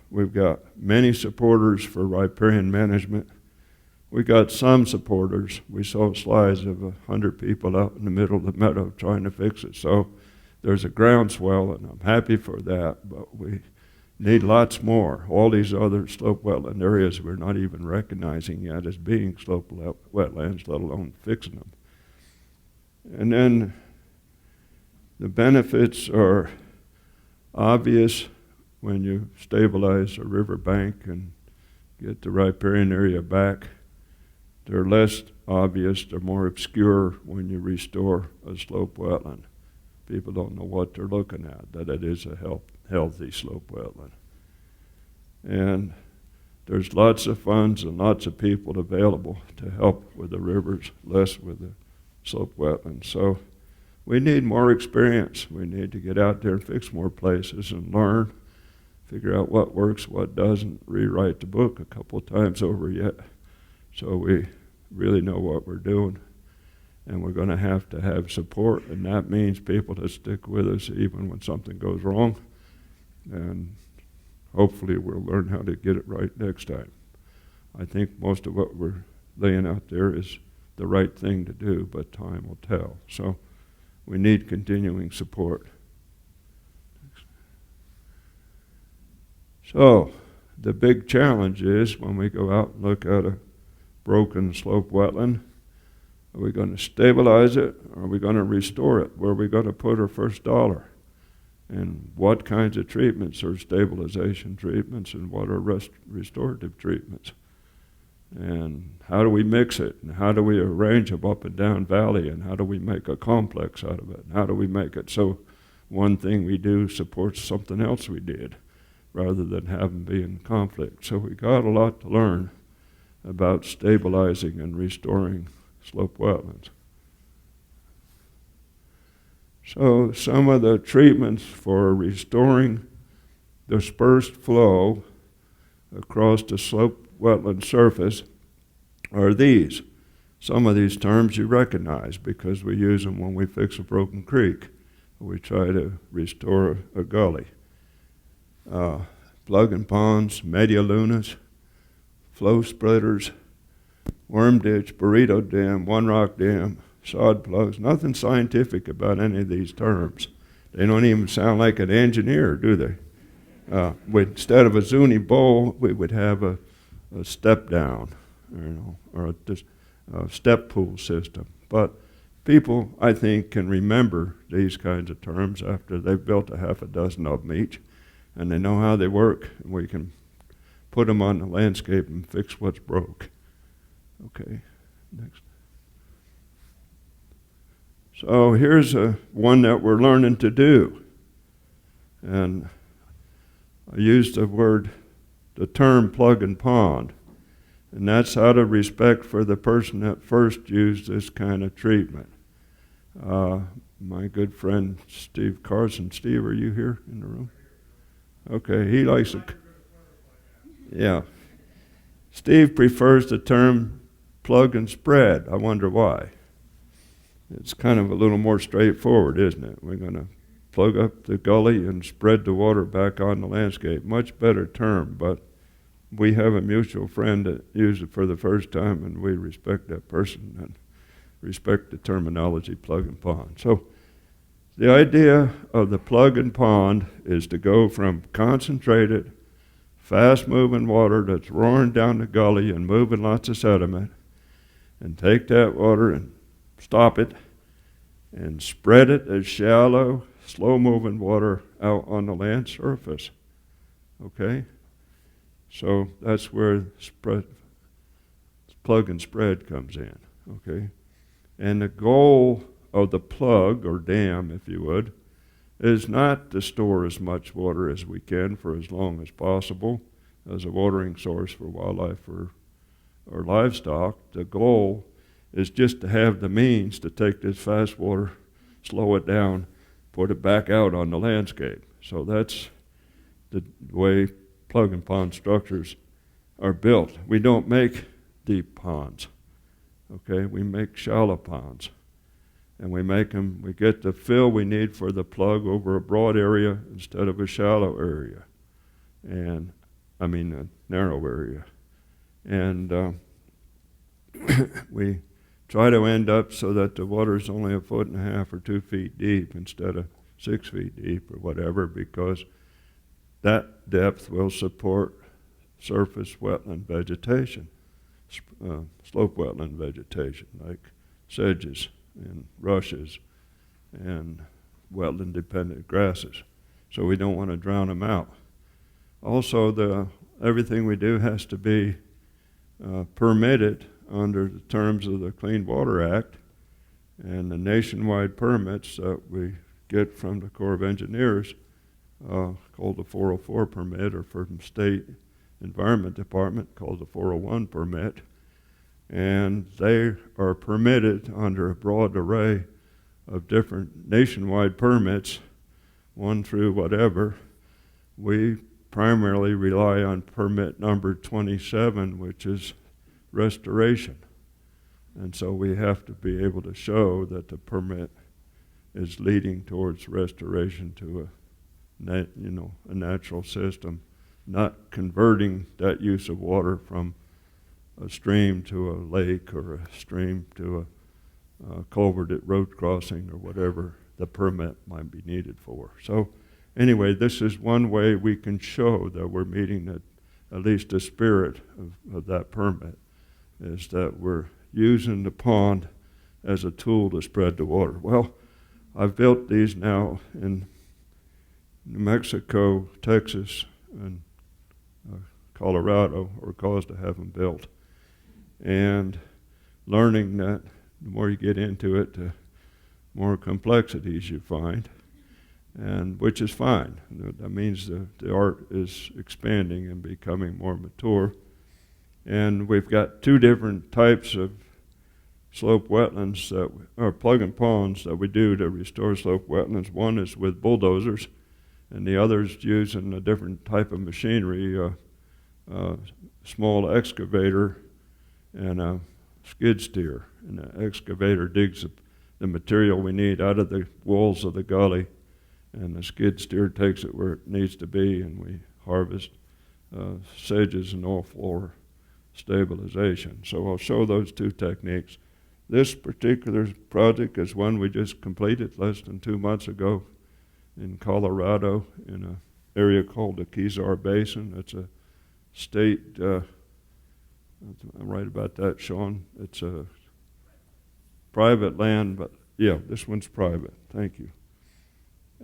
We've got many supporters for riparian management. We got some supporters. We saw slides of 100 people out in the middle of the meadow trying to fix it. So there's a groundswell, and I'm happy for that, but we need lots more. All these other slope wetland areas we're not even recognizing yet as being slope wetlands, let alone fixing them. And then the benefits are obvious when you stabilize a riverbank and get the riparian area back. They're less obvious, they're more obscure when you restore a slope wetland. People don't know what they're looking at, that it is a healthy slope wetland. And there's lots of funds and lots of people available to help with the rivers, less with the slope wetlands. So we need more experience. We need to get out there and fix more places and learn, figure out what works, what doesn't, rewrite the book a couple of times over yet, so we really know what we're doing. And we're going to have support, and that means people to stick with us even when something goes wrong. And hopefully we'll learn how to get it right next time. I think most of what we're laying out there is the right thing to do, but time will tell. So we need continuing support. So the big challenge is when we go out and look at a broken slope wetland, are we going to stabilize it, or are we going to restore it? Where are we going to put our first dollar? And what kinds of treatments are stabilization treatments, and what are restorative treatments? And how do we mix it? And how do we arrange them up and down valley? And how do we make a complex out of it? And how do we make it so one thing we do supports something else we did, rather than have them be in conflict? So we got a lot to learn about stabilizing and restoring slope wetlands. So some of the treatments for restoring dispersed flow across the slope wetland surface are these. Some of these terms you recognize because we use them when we fix a broken creek. We try to restore a gully. Plug and ponds, medialunas, flow spreaders, worm ditch, burrito dam, one rock dam, sod plugs. Nothing scientific about any of these terms. They don't even sound like an engineer, do they? Instead of a Zuni bowl, we would have a step down, or a step pool system. But people, I think, can remember these kinds of terms after they've built a half a dozen of them each, and they know how they work, and we can put them on the landscape and fix what's broke. Okay, next. So here's one that we're learning to do. And I used the term plug and pond. And that's out of respect for the person that first used this kind of treatment. My good friend Steve Carson. Steve, are you here in the room? Okay, he likes to. Yeah. Steve prefers the term plug and spread. I wonder why. It's kind of a little more straightforward, isn't it? We're going to plug up the gully and spread the water back on the landscape. Much better term, but we have a mutual friend that used it for the first time, and we respect that person and respect the terminology plug and pond. So the idea of the plug and pond is to go from concentrated, fast-moving water that's roaring down the gully and moving lots of sediment, and take that water and stop it and spread it as shallow, slow-moving water out on the land surface. Okay? So that's where plug and spread comes in. Okay? And the goal of the plug, or dam, if you would, is not to store as much water as we can for as long as possible as a watering source for wildlife or livestock. The goal is just to have the means to take this fast water, slow it down, put it back out on the landscape. So that's the way plug and pond structures are built. We don't make deep ponds, okay? We make shallow ponds. And we get the fill we need for the plug over a broad area instead of a shallow area. And, I mean a narrow area. And we try to end up so that the water is only 1.5 feet or 2 feet deep instead of 6 feet deep or whatever, because that depth will support surface wetland vegetation, slope wetland vegetation, like sedges and rushes and wetland-dependent grasses. So we don't want to drown them out. Also, everything we do has to be permitted under the terms of the Clean Water Act and the nationwide permits that we get from the Corps of Engineers, called the 404 permit, or from State Environment Department called the 401 permit. And they are permitted under a broad array of different nationwide permits, 1 through whatever. We primarily rely on permit number 27, which is restoration. And so we have to be able to show that the permit is leading towards restoration to a natural system, not converting that use of water from a stream to a lake or a stream to a culvert at road crossing or whatever the permit might be needed for. So anyway, this is one way we can show that we're meeting at least the spirit of that permit, is that we're using the pond as a tool to spread the water. Well, I've built these now in New Mexico, Texas, and Colorado, or caused to have them built. And learning that the more you get into it, the more complexities you find, and which is fine. That means the art is expanding and becoming more mature. And we've got 2 different types of slope wetlands, or plug and ponds, that we do to restore slope wetlands. One is with bulldozers, and the other is using a different type of machinery, small excavator and a skid steer. And the excavator digs the material we need out of the walls of the gully, and the skid steer takes it where it needs to be, and we harvest sedges and off-floor stabilization. So I'll show those two techniques. This particular project is one we just completed less than 2 months ago in Colorado in an area called the Quivira Basin. It's a state, I'm right about that, Sean. It's a private land, but yeah, this one's private. Thank you.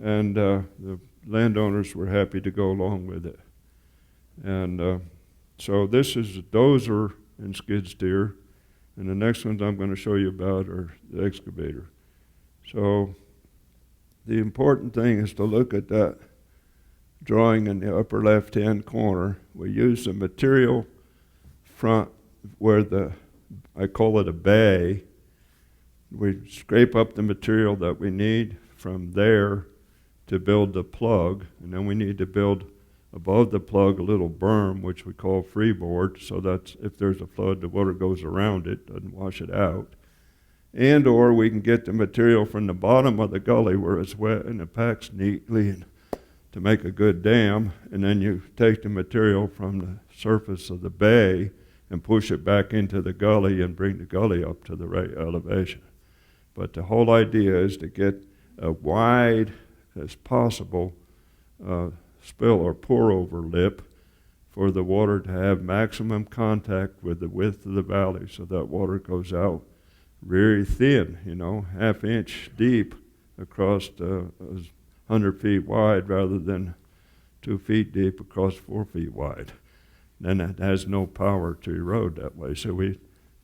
And the landowners were happy to go along with it. And so this is a dozer and skid steer, and the next ones I'm going to show you about are the excavator. So the important thing is to look at that drawing in the upper left-hand corner. We use the material front where I call it a bay. We scrape up the material that we need from there to build the plug, and then we need to build above the plug a little berm, which we call freeboard, so that if there's a flood, the water goes around it, doesn't wash it out. And or we can get the material from the bottom of the gully where it's wet and it packs neatly to make a good dam, and then you take the material from the surface of the bay and push it back into the gully and bring the gully up to the right elevation. But the whole idea is to get a wide as possible spill or pour over lip for the water to have maximum contact with the width of the valley, so that water goes out very thin, half-inch deep across 100 feet wide rather than 2 feet deep across 4 feet wide. Then it has no power to erode that way. So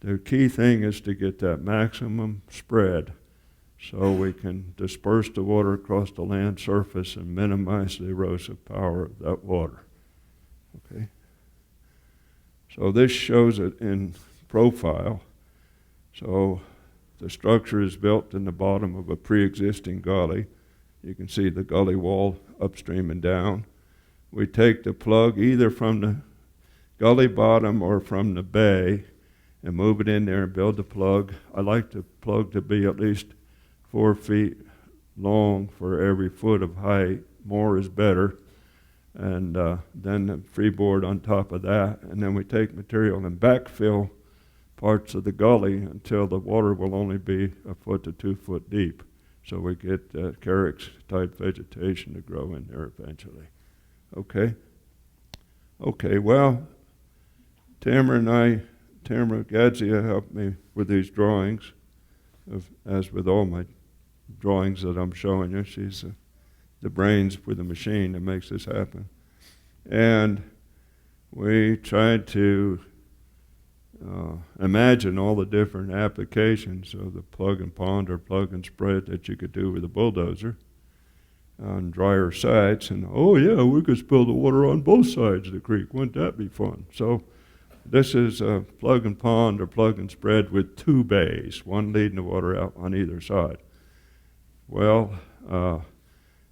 the key thing is to get that maximum spread so we can disperse the water across the land surface and minimize the erosive power of that water. Okay. So this shows it in profile. So the structure is built in the bottom of a pre-existing gully. You can see the gully wall upstream and down. We take the plug either from the gully bottom or from the bay and move it in there and build the plug. I like the plug to be at least 4 feet long for every foot of height. More is better. And then the freeboard on top of that. And then we take material and backfill parts of the gully until the water will only be 1 foot to 2 foot deep. So we get carex type vegetation to grow in there eventually. Okay? Okay, well, Tamara Gadzia helped me with these drawings, as with all my drawings that I'm showing you. She's the brains for the machine that makes this happen. And we tried to imagine all the different applications of the plug and pond or plug and spread that you could do with a bulldozer on drier sites. And oh yeah, we could spill the water on both sides of the creek. Wouldn't that be fun? So this is a plug and pond or plug and spread with 2 bays, one leading the water out on either side. Well,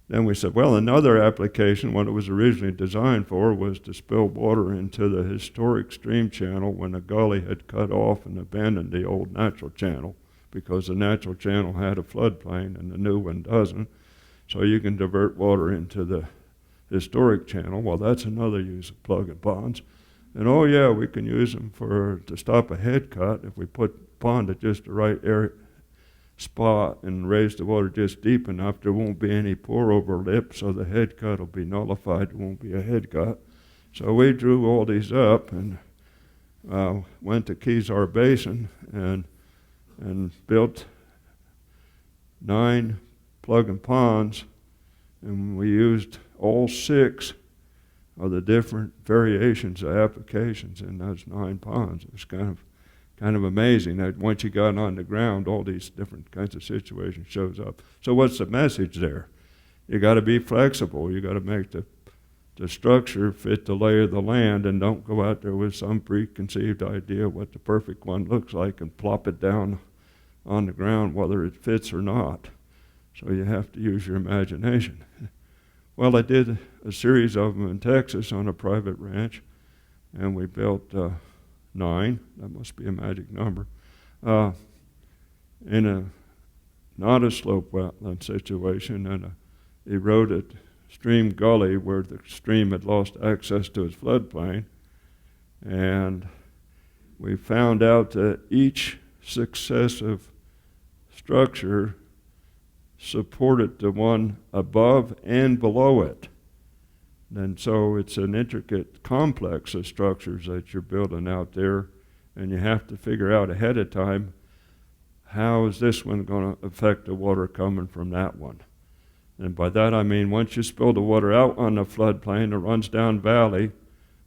then we said, well, another application, what it was originally designed for, was to spill water into the historic stream channel when the gully had cut off and abandoned the old natural channel, because the natural channel had a floodplain and the new one doesn't. So you can divert water into the historic channel. Well, that's another use of plug and ponds. And oh yeah, we can use them to stop a head cut if we put pond at just the right area spot and raise the water just deep enough. There won't be any pour over lip, so the head cut will be nullified. It won't be a head cut. So we drew all these up and went to Quivira Basin and built 9 plug and ponds, and we used all 6 of the different variations of applications in those 9 ponds. It was kind of amazing that once you got on the ground, all these different kinds of situations shows up. So what's the message there? You got to be flexible. You got to make the structure fit the lay of the land, and don't go out there with some preconceived idea what the perfect one looks like and plop it down on the ground whether it fits or not. So you have to use your imagination. Well, I did a series of them in Texas on a private ranch, and we built 9, that must be a magic number, in a not a slope wetland situation, in a eroded stream gully where the stream had lost access to its floodplain. And we found out that each successive structure supported the one above and below it. And so it's an intricate complex of structures that you're building out there, and you have to figure out ahead of time, how is this one going to affect the water coming from that one? And by that I mean, once you spill the water out on the floodplain, it runs down valley,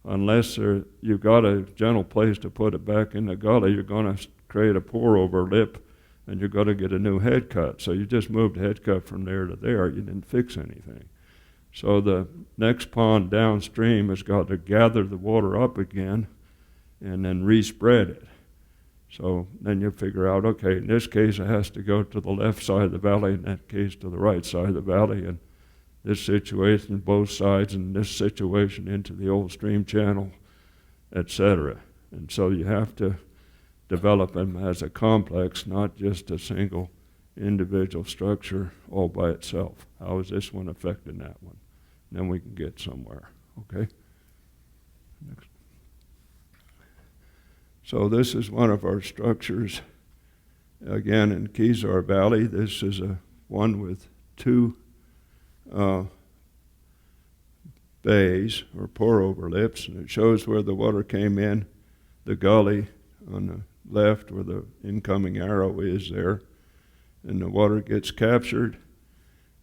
unless you've got a gentle place to put it back in the gully, you're going to create a pour-over lip, and you're going to get a new head cut. So you just moved the head cut from there to there. You didn't fix anything. So the next pond downstream has got to gather the water up again and then respread it. So then you figure out, okay, in this case it has to go to the left side of the valley, in that case to the right side of the valley, and this situation both sides, and this situation into the old stream channel, etc. And so you have to develop them as a complex, not just a single individual structure all by itself. How is this one affecting that one? And then we can get somewhere, okay? Next. So this is one of our structures, again in Kezar Valley. This is one with 2 bays or pour-over lips, and it shows where the water came in, the gully on the left where the incoming arrow is there, and the water gets captured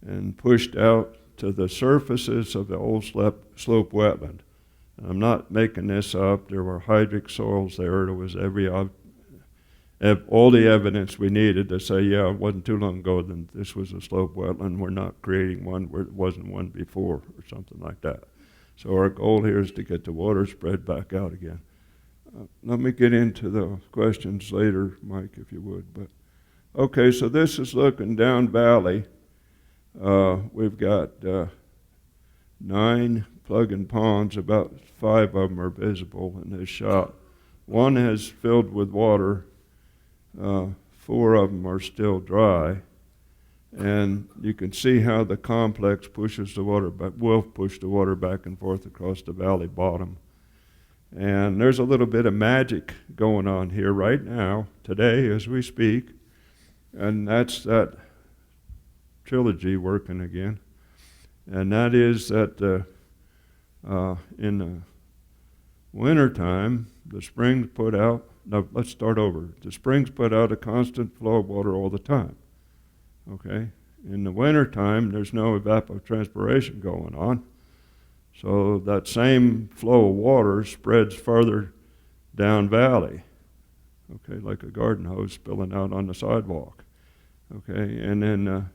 and pushed out to the surfaces of the old slope wetland. And I'm not making this up. There were hydric soils there. There was all the evidence we needed to say, yeah, it wasn't too long ago that this was a slope wetland. We're not creating one where there wasn't one before or something like that. So our goal here is to get the water spread back out again. Let me get into the questions later, Mike, if you would. But okay, so this is looking down valley. We've got 9 plug-in ponds, about 5 of them are visible in this shot. 1 has filled with water, 4 of them are still dry, and you can see how the complex pushes the water back, will push the water back and forth across the valley bottom. And there's a little bit of magic going on here right now, today as we speak, and that's that trilogy working again. And that is that in the wintertime, the springs put out, no, let's start over. The springs put out a constant flow of water all the time, okay? In the wintertime, there's no evapotranspiration going on, so that same flow of water spreads further down valley, okay, like a garden hose spilling out on the sidewalk, okay? And then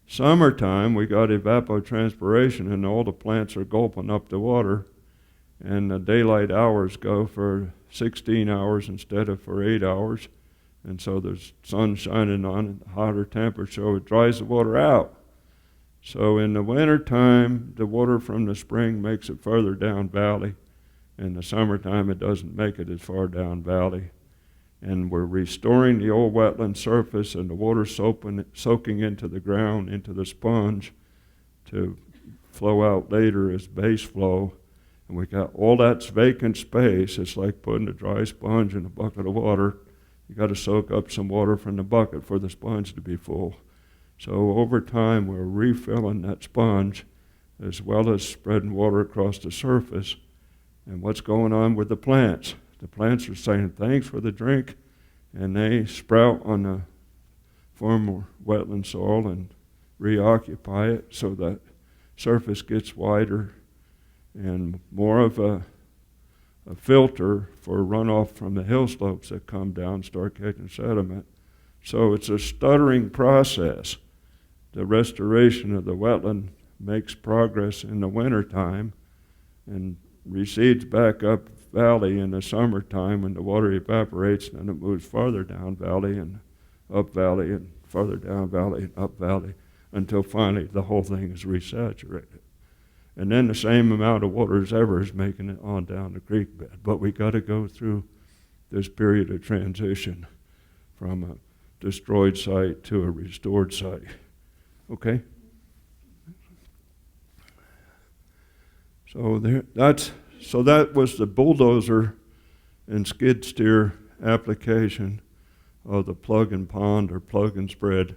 summertime, we got evapotranspiration, and all the plants are gulping up the water, and the daylight hours go for 16 hours instead of for 8 hours, and so there's sun shining on it, hotter temperature, so it dries the water out. So in the wintertime, the water from the spring makes it further down valley. In the summertime, it doesn't make it as far down valley. And we're restoring the old wetland surface, and the water soaking into the ground, into the sponge, to flow out later as base flow. And we got all that vacant space. It's like putting a dry sponge in a bucket of water. You got to soak up some water from the bucket for the sponge to be full. So over time, we're refilling that sponge as well as spreading water across the surface. And what's going on with the plants? The plants are saying, thanks for the drink, and they sprout on the former wetland soil and reoccupy it so that surface gets wider and more of a filter for runoff from the hill slopes that come down, start catching sediment. So it's a stuttering process. The restoration of the wetland makes progress in the wintertime and recedes back up valley in the summertime when the water evaporates, and it moves farther down valley and up valley and farther down valley and up valley until finally the whole thing is resaturated. And then the same amount of water as ever is making it on down the creek bed. But we got to go through this period of transition from a destroyed site to a restored site. Okay? So that was the bulldozer and skid steer application of the plug and pond or plug and spread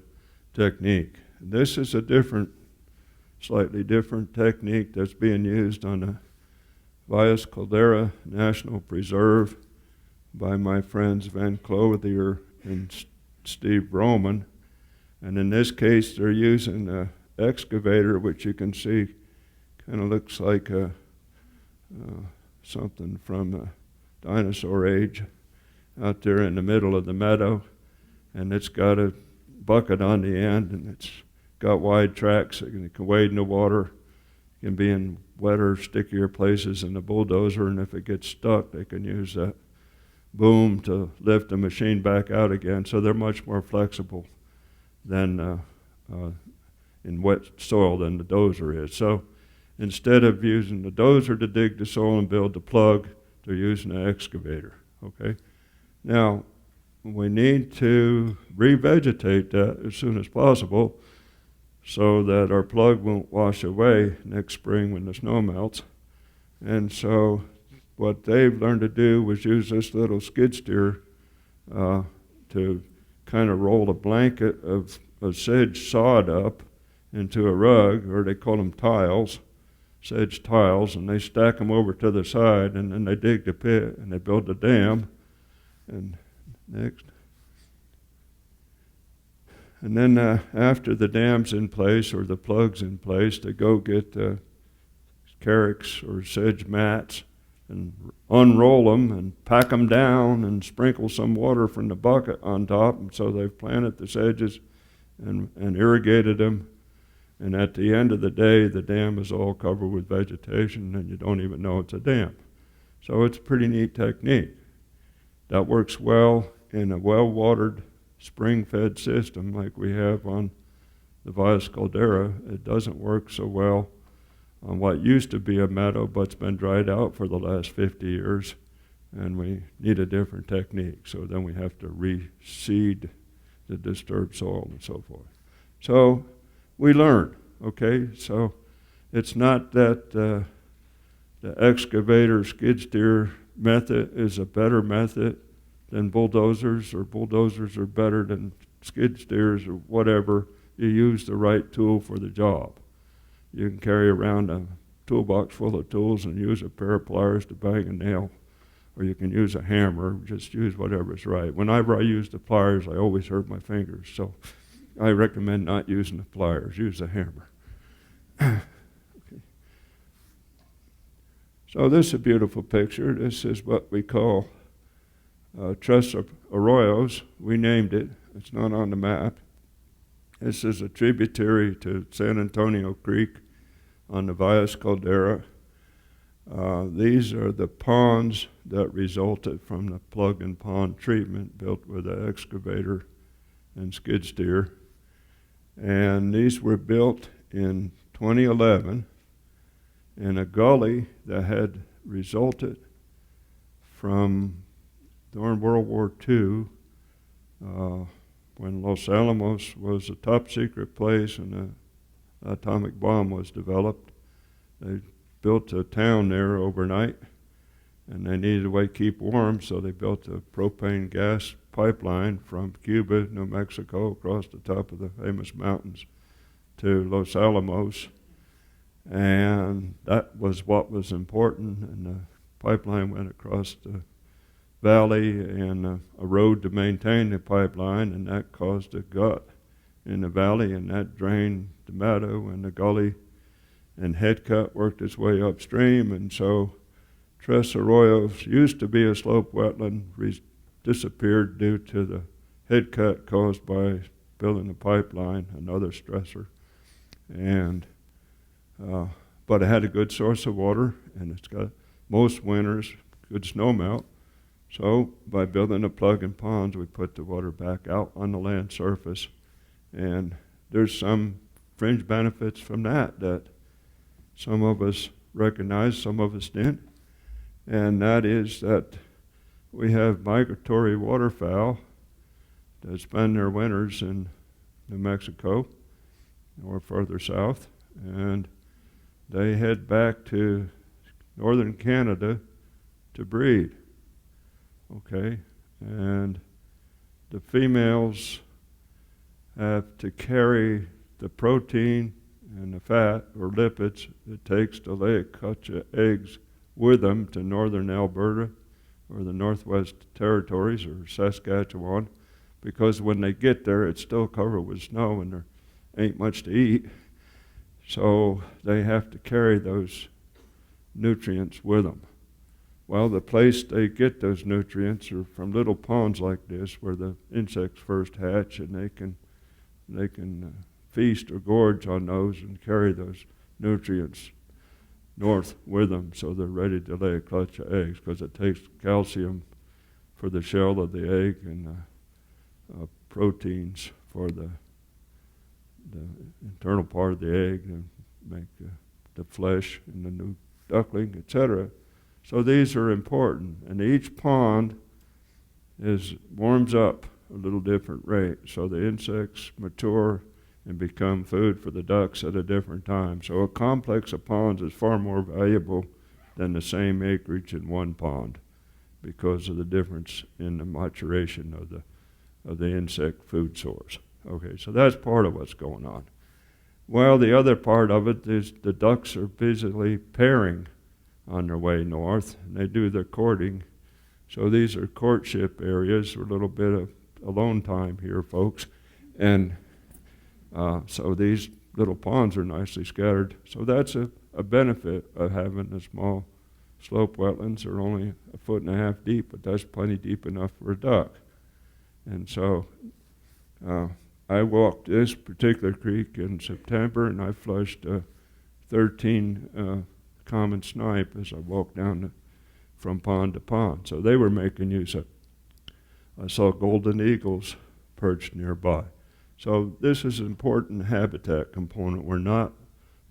technique. This is a slightly different technique that's being used on the Valles Caldera National Preserve by my friends Van Clothier and Steve Roman. And in this case, they're using an excavator, which you can see kind of looks like something from the dinosaur age out there in the middle of the meadow. And it's got a bucket on the end, and it's got wide tracks that can wade in the water. It can be in wetter, stickier places in the bulldozer, and if it gets stuck, they can use that boom to lift the machine back out again. So they're much more flexible than in wet soil than the dozer is. So instead of using the dozer to dig the soil and build the plug, they're using an excavator. Okay. Now we need to revegetate that as soon as possible, so that our plug won't wash away next spring when the snow melts. And so what they've learned to do was use this little skid steer to kind of roll a blanket of sedge sod up into a rug, or they call them tiles, sedge tiles, and they stack them over to the side, and then they dig the pit and they build the dam. And next. And then after the dam's in place or the plug's in place, they go get carricks or sedge mats and unroll them and pack them down and sprinkle some water from the bucket on top. And so they've planted the sedges and irrigated them. And at the end of the day, the dam is all covered with vegetation, and you don't even know it's a dam. So it's a pretty neat technique. That works well in a well-watered, spring-fed system like we have on the Valles Caldera. It doesn't work so well on what used to be a meadow but's been dried out for the last 50 years, and we need a different technique. So then we have to reseed the disturbed soil and so forth. So we learn, okay? So it's not that the excavator skid steer method is a better method than bulldozers, or bulldozers are better than skid steers, or whatever. You use the right tool for the job. You can carry around a toolbox full of tools and use a pair of pliers to bang a nail, or you can use a hammer. Just use whatever's right. Whenever I use the pliers, I always hurt my fingers, so I recommend not using the pliers. Use a hammer. Okay. So this is a beautiful picture. This is what we call Tres Arroyos. We named it. It's not on the map. This is a tributary to San Antonio Creek on the Valles Caldera. These are the ponds that resulted from the plug and pond treatment built with an excavator and skid steer. And these were built in 2011 in a gully that had resulted from during World War II, when Los Alamos was a top secret place and an atomic bomb was developed. They built a town there overnight, and they needed a way to keep warm, so they built a propane gas pipeline from Cuba, New Mexico, across the top of the famous mountains to Los Alamos. And that was what was important, and the pipeline went across the valley and a road to maintain the pipeline, and that caused a gut in the valley, and that drained the meadow and the gully, and headcut worked its way upstream. And so Tres Arroyos used to be a slope wetland, disappeared due to the headcut caused by building the pipeline, another stressor. And but it had a good source of water, and it's got most winters good snow melt. So by building the plug and ponds, we put the water back out on the land surface. And there's some fringe benefits from that some of us recognized, some of us didn't, and that is that we have migratory waterfowl that spend their winters in New Mexico or further south, and they head back to northern Canada to breed. Okay, and the females have to carry the protein and the fat or lipids it takes to lay a clutch of eggs with them to northern Alberta or the Northwest Territories or Saskatchewan, because when they get there it's still covered with snow and there ain't much to eat. So they have to carry those nutrients with them. Well, the place they get those nutrients are from little ponds like this where the insects first hatch, and they can feast or gorge on those and carry those nutrients north with them so they're ready to lay a clutch of eggs, because it takes calcium for the shell of the egg and proteins for the internal part of the egg and make the flesh in the new duckling, etc. So these are important, and each pond warms up a little different rate, so the insects mature and become food for the ducks at a different time. So a complex of ponds is far more valuable than the same acreage in one pond because of the difference in the maturation of the insect food source. Okay, so that's part of what's going on. Well, the other part of it is the ducks are busily pairing on their way north, and they do their courting. So these are courtship areas, or a little bit of alone time here, folks. And so these little ponds are nicely scattered. So that's a benefit of having the small slope wetlands. They're only 1.5 feet deep, but that's plenty deep enough for a duck. And so I walked this particular creek in September, and I flushed 13 common snipe as I walked down from pond to pond. So they were making use of it. I saw golden eagles perched nearby. So this is an important habitat component. We're not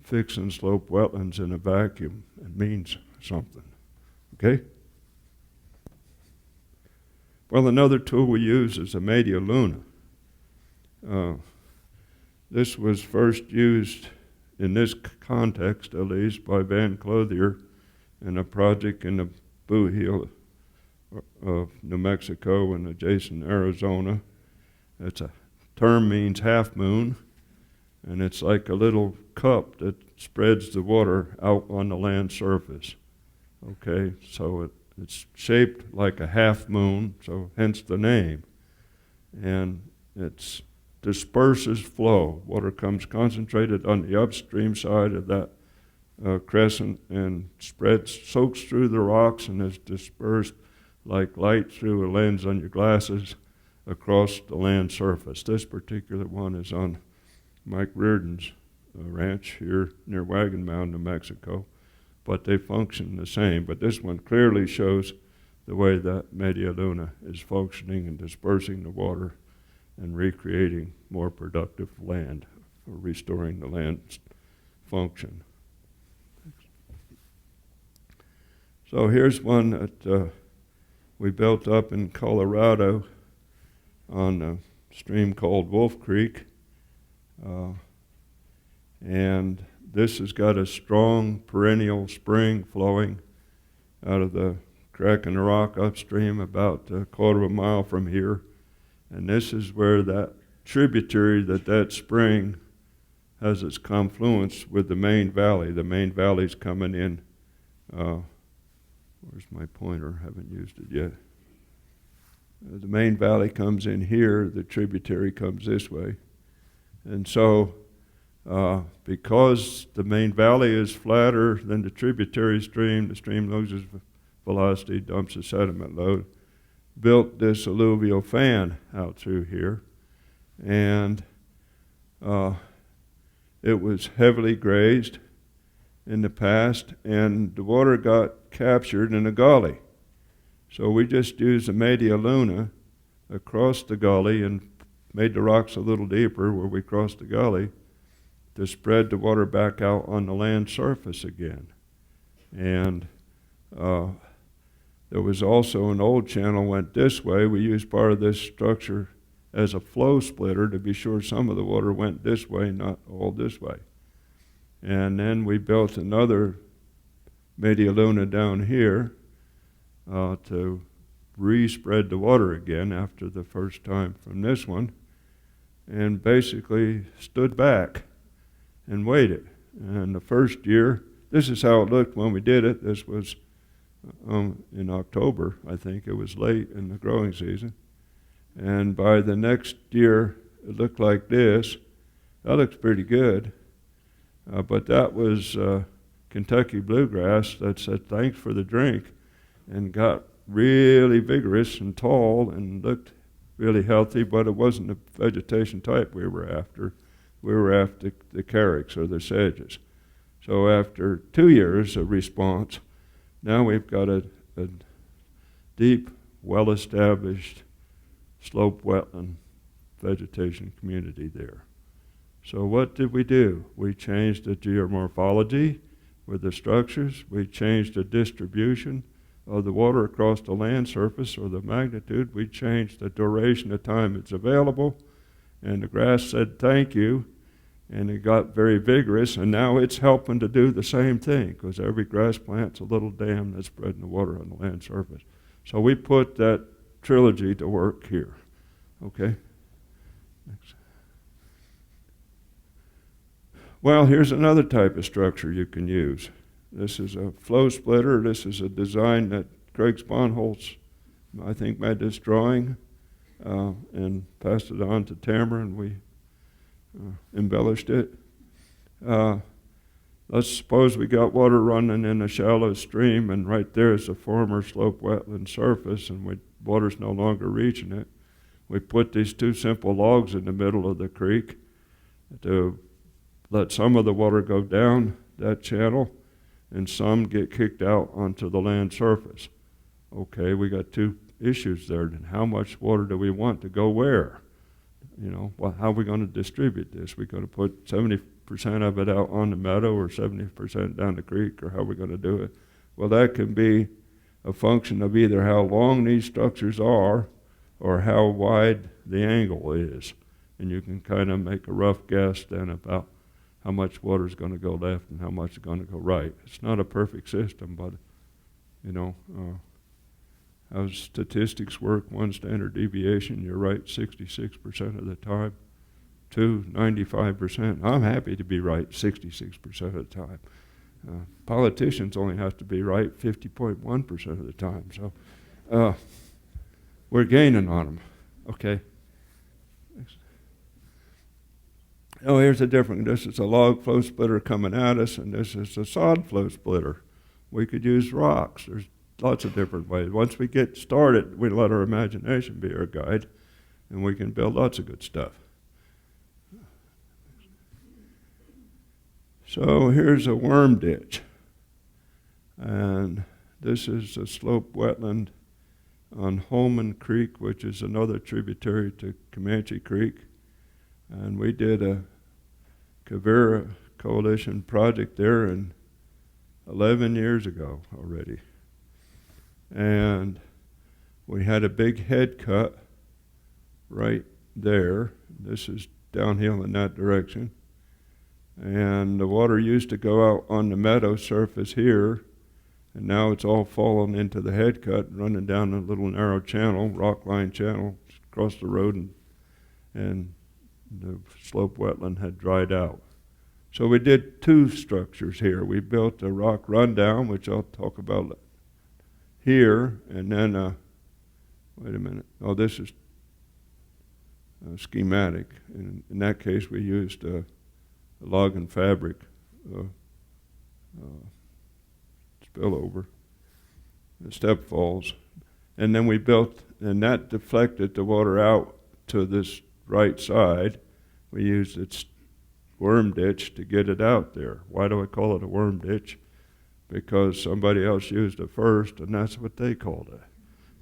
fixing slope wetlands in a vacuum. It means something. Okay? Well, another tool we use is a media luna. This was first used in this context, at least, by Van Clothier in a project in the Blue Hill of New Mexico and adjacent Arizona. It's a term means half moon, and it's like a little cup that spreads the water out on the land surface. Okay, so it's shaped like a half moon, so hence the name. And it disperses flow. Water comes concentrated on the upstream side of that crescent and soaks through the rocks and is dispersed like light through a lens on your glasses across the land surface. This particular one is on Mike Reardon's ranch here near Wagon Mound, New Mexico, but they function the same. But this one clearly shows the way that media luna is functioning and dispersing the water and recreating more productive land, or restoring the land's function. So here's one that we built up in Colorado on a stream called Wolf Creek. And this has got a strong perennial spring flowing out of the crack in the rock upstream about 1/4 mile from here. And this is where that tributary that spring has its confluence with the main valley. The main valley's coming in. Where's my pointer? Haven't used it yet. The main valley comes in here, the tributary comes this way. And so because the main valley is flatter than the tributary stream, the stream loses velocity, dumps a sediment load, built this alluvial fan out through here. And it was heavily grazed in the past, and the water got captured in a gully. So we just used a media luna across the gully and made the rocks a little deeper where we crossed the gully to spread the water back out on the land surface again. And there was also an old channel went this way. We used part of this structure as a flow splitter to be sure some of the water went this way, not all this way. And then we built another media luna down here to re-spread the water again after the first time from this one, and basically stood back and waited. And the first year, this is how it looked when we did it. This was in October, I think. It was late in the growing season. And by the next year, it looked like this. That looks pretty good. But that was Kentucky bluegrass that said thanks for the drink and got really vigorous and tall and looked really healthy, but it wasn't the vegetation type we were after. We were after the carex or the sedges. So after 2 years of response, now we've got a deep, well-established slope wetland vegetation community there. So what did we do? We changed the geomorphology with the structures. We changed the distribution of the water across the land surface or the magnitude. We changed the duration of time it's available. And the grass said thank you. And it got very vigorous, and now it's helping to do the same thing because every grass plant's a little dam that's spreading the water on the land surface. So we put that trilogy to work here. Okay? Next. Well, here's another type of structure you can use. This is a flow splitter. This is a design that Craig Sponholtz, I think, made this drawing and passed it on to Tamara, and we embellished it. Let's suppose we got water running in a shallow stream, and right there is a former slope wetland surface, and water's no longer reaching it. We put these two simple logs in the middle of the creek to let some of the water go down that channel, and some get kicked out onto the land surface. Okay, we got two issues there. Then how much water do we want to go where? You know, well, how are we going to distribute this? We're going to put 70% of it out on the meadow or 70% down the creek, or how are we going to do it? Well, that can be a function of either how long these structures are or how wide the angle is. And you can kind of make a rough guess then about how much water is going to go left and how much is going to go right. It's not a perfect system, but, you know, how statistics work, one standard deviation, you're right 66% of the time. 2, 95%. I'm happy to be right 66% of the time. Politicians only have to be right 50.1% of the time. So we're gaining on them. Okay. Next. Oh, here's a different. This is a log flow splitter coming at us, and this is a sod flow splitter. We could use rocks. There's lots of different ways. Once we get started, we let our imagination be our guide, and we can build lots of good stuff. So here's a worm ditch. And this is a slope wetland on Holman Creek, which is another tributary to Comanche Creek. And we did a Quivira Coalition project there 11 years ago already. And we had a big head cut right there. This is downhill in that direction. And the water used to go out on the meadow surface here, and now it's all fallen into the head cut, running down a little narrow channel, rock line channel, across the road, and the slope wetland had dried out. So we did two structures here. We built a rock rundown, which I'll talk about here, and then, wait a minute. Oh, this is schematic. In that case, we used a log and fabric spillover, the step falls. And then we built, and that deflected the water out to this right side. We used its worm ditch to get it out there. Why do I call it a worm ditch? Because somebody else used it first, and that's what they called it.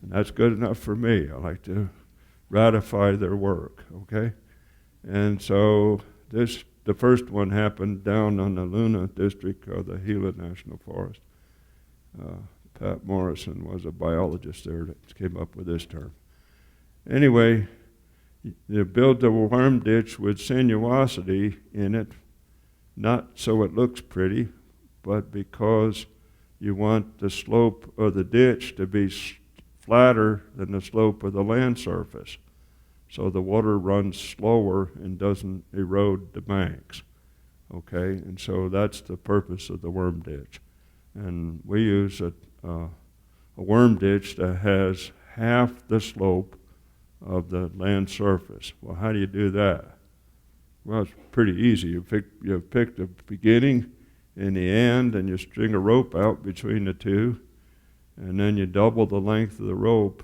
And that's good enough for me. I like to ratify their work, okay? And so this the first one happened down on the Luna district of the Gila National Forest. Pat Morrison was a biologist there that came up with this term. Anyway, you build the worm ditch with sinuosity in it, not so it looks pretty, but because you want the slope of the ditch to be flatter than the slope of the land surface, so the water runs slower and doesn't erode the banks. Okay, and so that's the purpose of the worm ditch. And we use a worm ditch that has half the slope of the land surface. Well, how do you do that? Well, it's pretty easy. You pick the beginning and the end, and you string a rope out between the two, and then you double the length of the rope,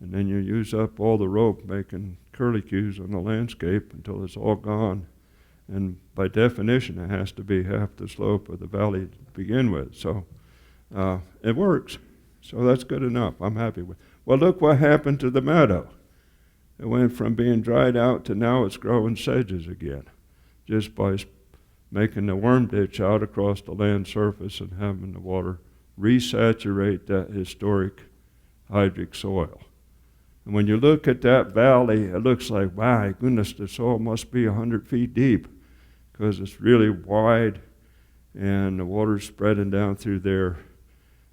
and then you use up all the rope making curlicues on the landscape until it's all gone. And by definition, it has to be half the slope of the valley to begin with. So it works. So that's good enough. I'm happy with it. Well, look what happened to the meadow. It went from being dried out to now it's growing sedges again, just by making the worm ditch out across the land surface and having the water resaturate that historic hydric soil. And when you look at that valley, it looks like, my goodness, the soil must be 100 feet deep, because it's really wide and the water's spreading down through there.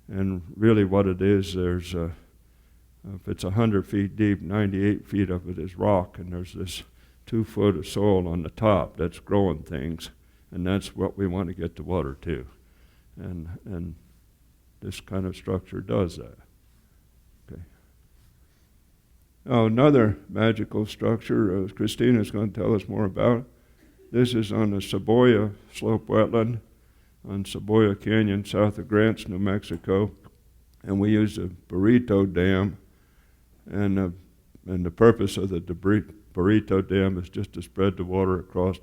And really what it is, there's if it's 100 feet deep, 98 feet of it is rock, and there's this 2 foot of soil on the top that's growing things, and that's what we want to get the water to. And this kind of structure does that. Okay. Oh, another magical structure, Kristina's going to tell us more about. This is on the Cebolla Slope Wetland on Cebolla Canyon, south of Grants, New Mexico. And we use a Burrito dam, and the purpose of the Burrito dam is just to spread the water across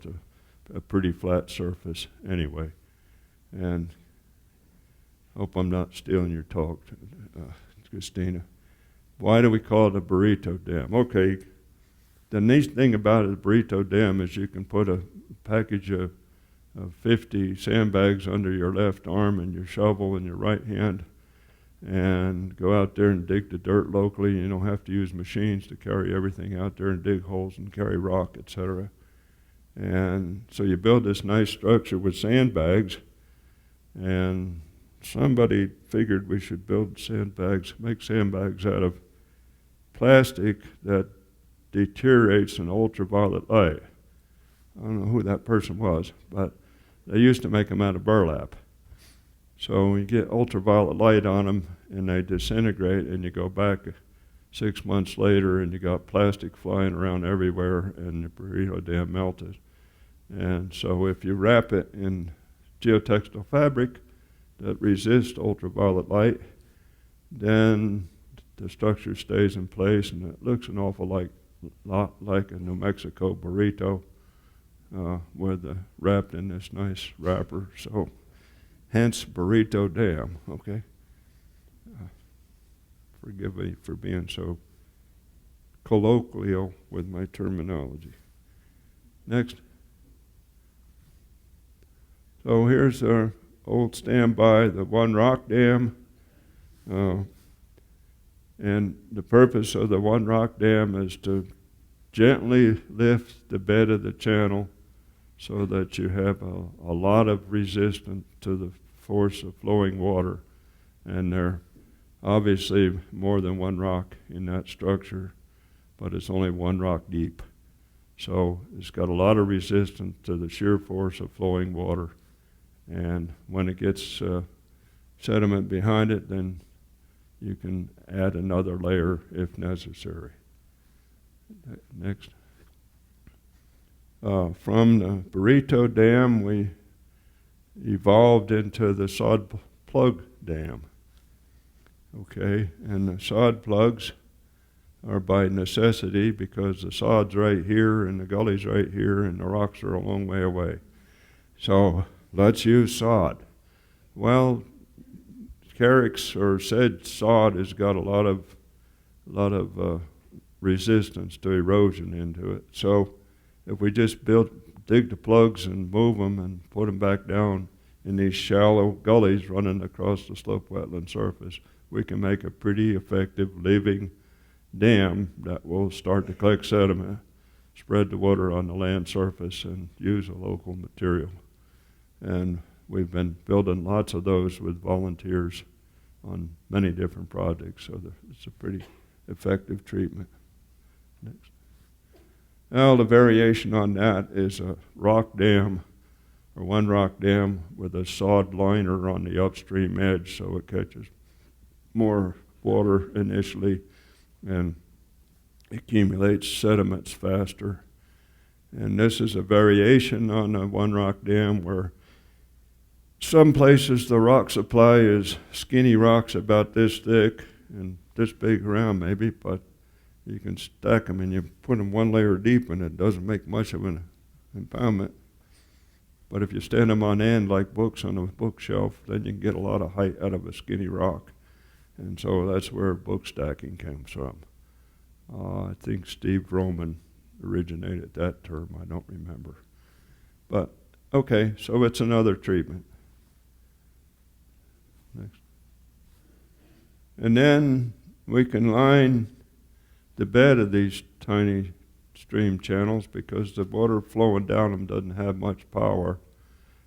a pretty flat surface anyway. And hope I'm not stealing your talk, Kristina. Why do we call it a Burrito dam? Okay, the neat thing about a Burrito dam is you can put a package of 50 sandbags under your left arm and your shovel in your right hand and go out there and dig the dirt locally. You don't have to use machines to carry everything out there and dig holes and carry rock, etc. And so you build this nice structure with sandbags, and somebody figured we should build sandbags, make sandbags out of plastic that deteriorates in ultraviolet light. I don't know who that person was, but they used to make them out of burlap. So you get ultraviolet light on them, and they disintegrate, and you go back 6 months later, and you got plastic flying around everywhere, and the Burrito dam melted. And so if you wrap it in geotextile fabric that resists ultraviolet light, then the structure stays in place, and it looks an awful lot like a New Mexico burrito wrapped in this nice wrapper. So hence Burrito Dam, okay? Forgive me for being so colloquial with my terminology. Next. So here's our old standby, the One Rock Dam. And the purpose of the One Rock Dam is to gently lift the bed of the channel so that you have a lot of resistance to the force of flowing water. And there obviously more than one rock in that structure, but it's only one rock deep. So it's got a lot of resistance to the sheer force of flowing water. And when it gets sediment behind it, then you can add another layer if necessary. Next. From the Burrito Dam, we evolved into the sod plug dam. Okay, and the sod plugs are by necessity because the sod's right here and the gully's right here and the rocks are a long way away. So let's use sod. Well, carex or said sod has got a lot of resistance to erosion into it. So if we just dig the plugs and move them and put them back down in these shallow gullies running across the slope wetland surface, we can make a pretty effective living dam that will start to collect sediment, spread the water on the land surface, and use a local material. And we've been building lots of those with volunteers on many different projects, so it's a pretty effective treatment. Next. Now the variation on that is a rock dam, or one rock dam with a sod liner on the upstream edge so it catches more water initially and accumulates sediments faster. And this is a variation on a one rock dam where some places the rock supply is skinny rocks about this thick and this big around maybe, but you can stack them and you put them one layer deep and it doesn't make much of an impoundment. But if you stand them on end like books on a bookshelf, then you can get a lot of height out of a skinny rock. And so that's where book stacking comes from. I think Steve Roman originated that term, I don't remember. But, okay, so it's another treatment. Next. And then we can line the bed of these tiny stream channels because the water flowing down them doesn't have much power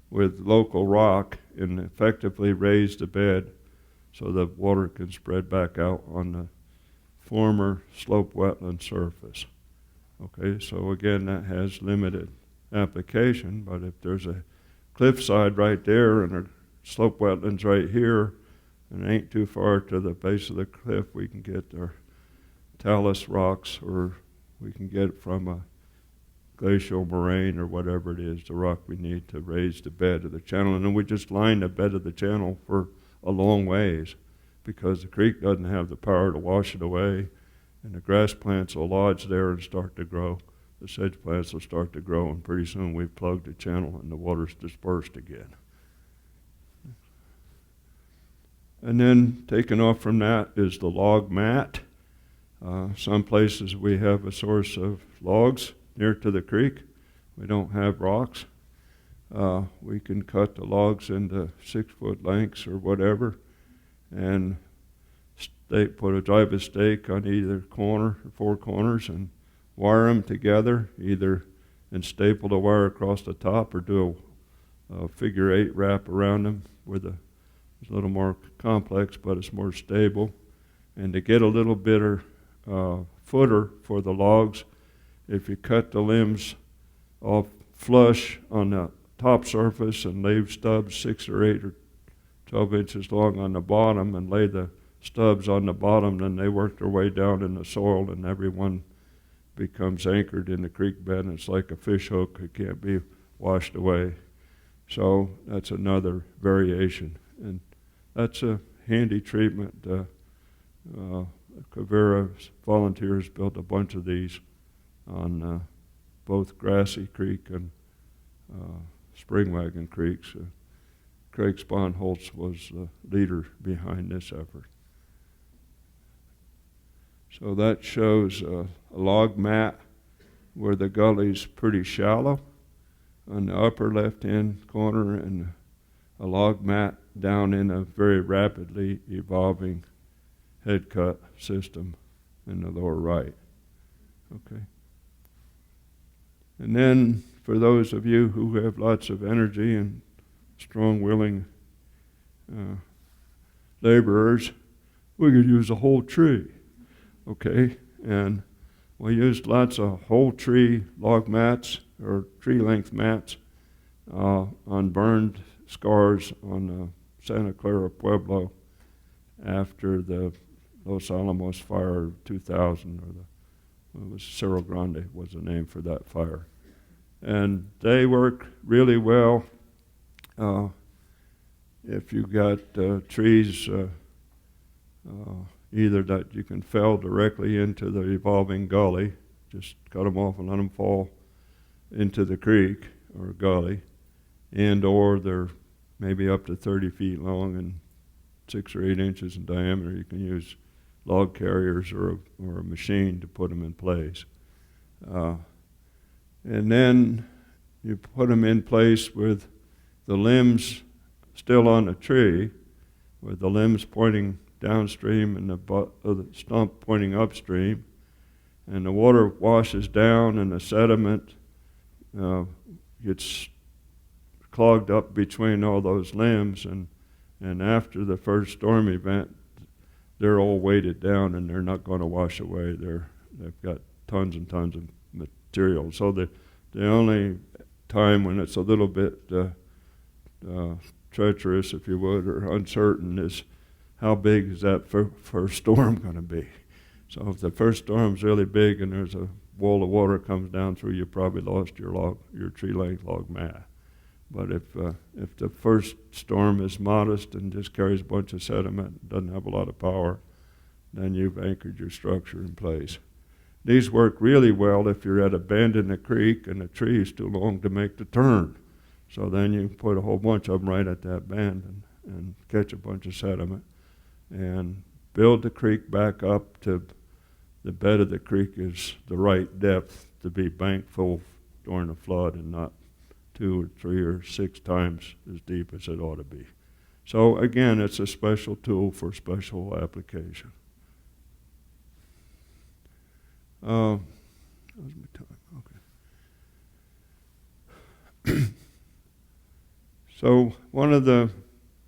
with local rock and effectively raise the bed so the water can spread back out on the former slope wetland surface. Okay, so again, that has limited application, but if there's a cliffside right there and a slope wetlands right here, and it ain't too far to the base of the cliff, we can get our talus rocks, or we can get it from a glacial moraine or whatever it is, the rock we need to raise the bed of the channel. And then we just line the bed of the channel for a long ways because the creek doesn't have the power to wash it away, and the grass plants will lodge there and start to grow. The sedge plants will start to grow, and pretty soon we've plugged the channel and the water's dispersed again. And then taken off from that is the log mat. Some places we have a source of logs near to the creek. We don't have rocks. We can cut the logs into 6-foot lengths or whatever, and drive a stake on either corner or 4 corners and wire them together, either and staple the wire across the top or do a figure 8 wrap around them with it's a little more complex, but it's more stable. And to get a little bit of footer for the logs, if you cut the limbs off flush on the top surface and leave stubs 6 or 8 or 12 inches long on the bottom and lay the stubs on the bottom, then they work their way down in the soil and everyone becomes anchored in the creek bed, and it's like a fish hook. It can't be washed away. So that's another variation, and that's a handy treatment. Quivira volunteers built a bunch of these on both Grassy Creek and Springwagon Creeks. Craig Sponholtz was the leader behind this effort. So that shows a log mat where the gully's pretty shallow on the upper left-hand corner, and a log mat down in a very rapidly evolving headcut system in the lower right. Okay. And then for those of you who have lots of energy and strong, willing laborers, we could use a whole tree. Okay, and we used lots of whole tree log mats or tree length mats on burned scars on Santa Clara Pueblo after the Los Alamos fire of 2000, or it was Cerro Grande was the name for that fire. And they work really well if you got trees either that you can fell directly into the evolving gully, just cut them off and let them fall into the creek or gully, and or they're maybe up to 30 feet long and 6 or 8 inches in diameter. You can use log carriers or a machine to put them in place. And then you put them in place with the limbs still on the tree, with the limbs pointing downstream and the butt of the stump pointing upstream, and the water washes down and the sediment gets clogged up between all those limbs, and after the first storm event, they're all weighted down and they're not going to wash away. They've got tons and tons of material. So the only time when it's a little bit treacherous, if you would, or uncertain is how big is that first storm going to be. So if the first storm's really big and there's a wall of water comes down through, you probably lost your tree length log mass. But if the first storm is modest and just carries a bunch of sediment, doesn't have a lot of power, then you've anchored your structure in place. These work really well if you're at a bend in the creek and the tree is too long to make the turn. So then you put a whole bunch of them right at that bend and catch a bunch of sediment and build the creek back up to the bed of the creek is the right depth to be bank full during a flood and not 2 or 3 or 6 times as deep as it ought to be. So again, it's a special tool for special application. That was my time. Okay. So one of the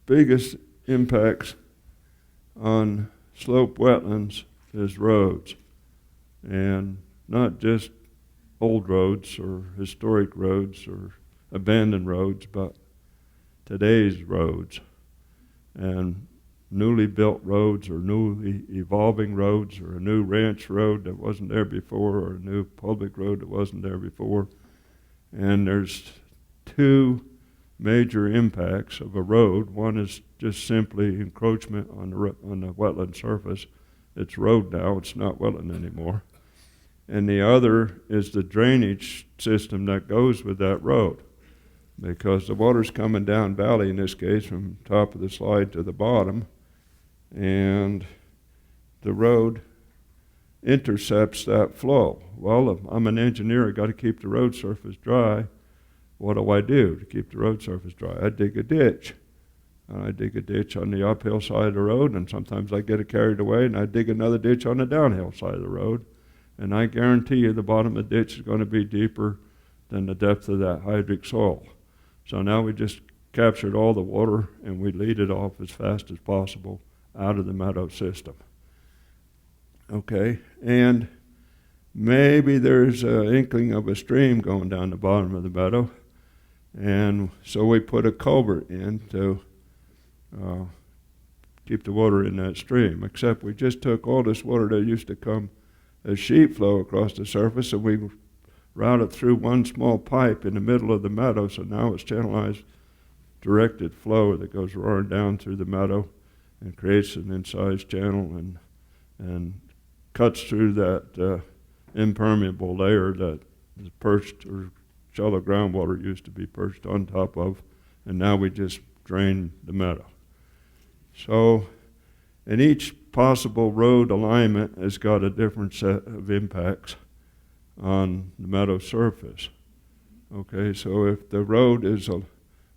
biggest impacts on slope wetlands is roads, and not just old roads or historic roads or abandoned roads, but today's roads and newly built roads or newly evolving roads or a new ranch road that wasn't there before or a new public road that wasn't there before. And there's 2 major impacts of a road. One is just simply encroachment on the wetland surface. It's road now, it's not wetland anymore. And the other is the drainage system that goes with that road, because the water's coming down valley, in this case, from top of the slide to the bottom, and the road intercepts that flow. Well, if I'm an engineer, I've got to keep the road surface dry. What do I do to keep the road surface dry? I dig a ditch. I dig a ditch on the uphill side of the road, and sometimes I get it carried away, and I dig another ditch on the downhill side of the road. And I guarantee you the bottom of the ditch is going to be deeper than the depth of that hydric soil. So now we just captured all the water, and we lead it off as fast as possible out of the meadow system. Okay, and maybe there's an inkling of a stream going down the bottom of the meadow, and so we put a culvert in to keep the water in that stream, except we just took all this water that used to come as sheet flow across the surface, and we routed through one small pipe in the middle of the meadow, so now it's channelized directed flow that goes roaring down through the meadow and creates an incised channel and cuts through that impermeable layer that is perched, or shallow groundwater used to be perched on top of, and now we just drain the meadow. So, and each possible road alignment has got a different set of impacts on the meadow surface. Okay, so if the road is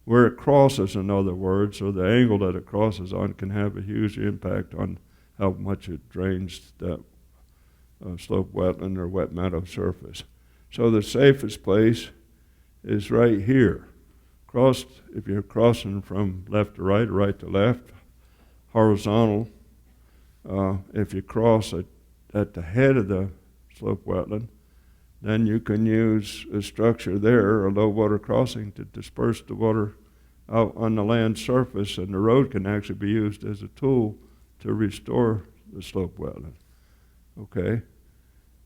where it crosses, in other words, or the angle that it crosses on can have a huge impact on how much it drains that slope wetland or wet meadow surface. So the safest place is right here. If you're crossing from left to right or right to left, horizontal. If you cross at the head of the slope wetland, then you can use a structure there, a low water crossing, to disperse the water out on the land surface, and the road can actually be used as a tool to restore the slope wetland. Okay?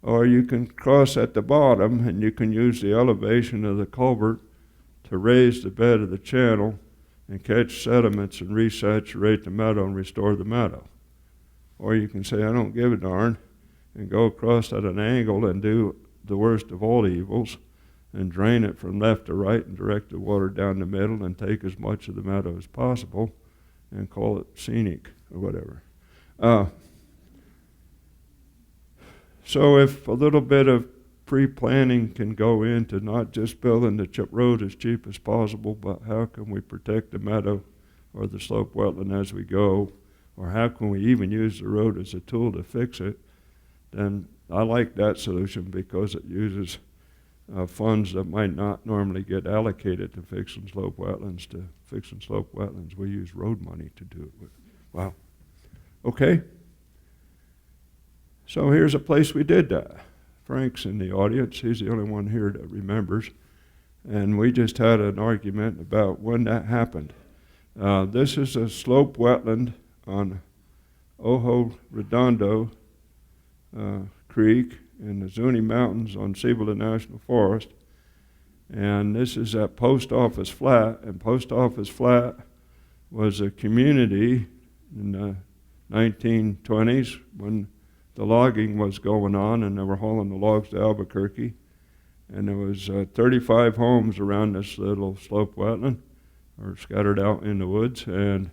Or you can cross at the bottom, and you can use the elevation of the culvert to raise the bed of the channel and catch sediments and resaturate the meadow and restore the meadow. Or you can say, I don't give a darn, and go across at an angle and do the worst of all evils and drain it from left to right and direct the water down the middle and take as much of the meadow as possible and call it scenic or whatever. So if a little bit of pre-planning can go into not just building the road as cheap as possible, but how can we protect the meadow or the slope wetland as we go, or how can we even use the road as a tool to fix it, then I like that solution because it uses funds that might not normally get allocated to fixing slope wetlands. We use road money to do it with. Wow. Okay. So here's a place we did that. Frank's in the audience. He's the only one here that remembers. And we just had an argument about when that happened. This is a slope wetland on Ojo Redondo Creek in the Zuni Mountains on Sapello National Forest. And this is at Post Office Flat. And Post Office Flat was a community in the 1920s when the logging was going on and they were hauling the logs to Albuquerque. And there was 35 homes around this little slope wetland, or scattered out in the woods, and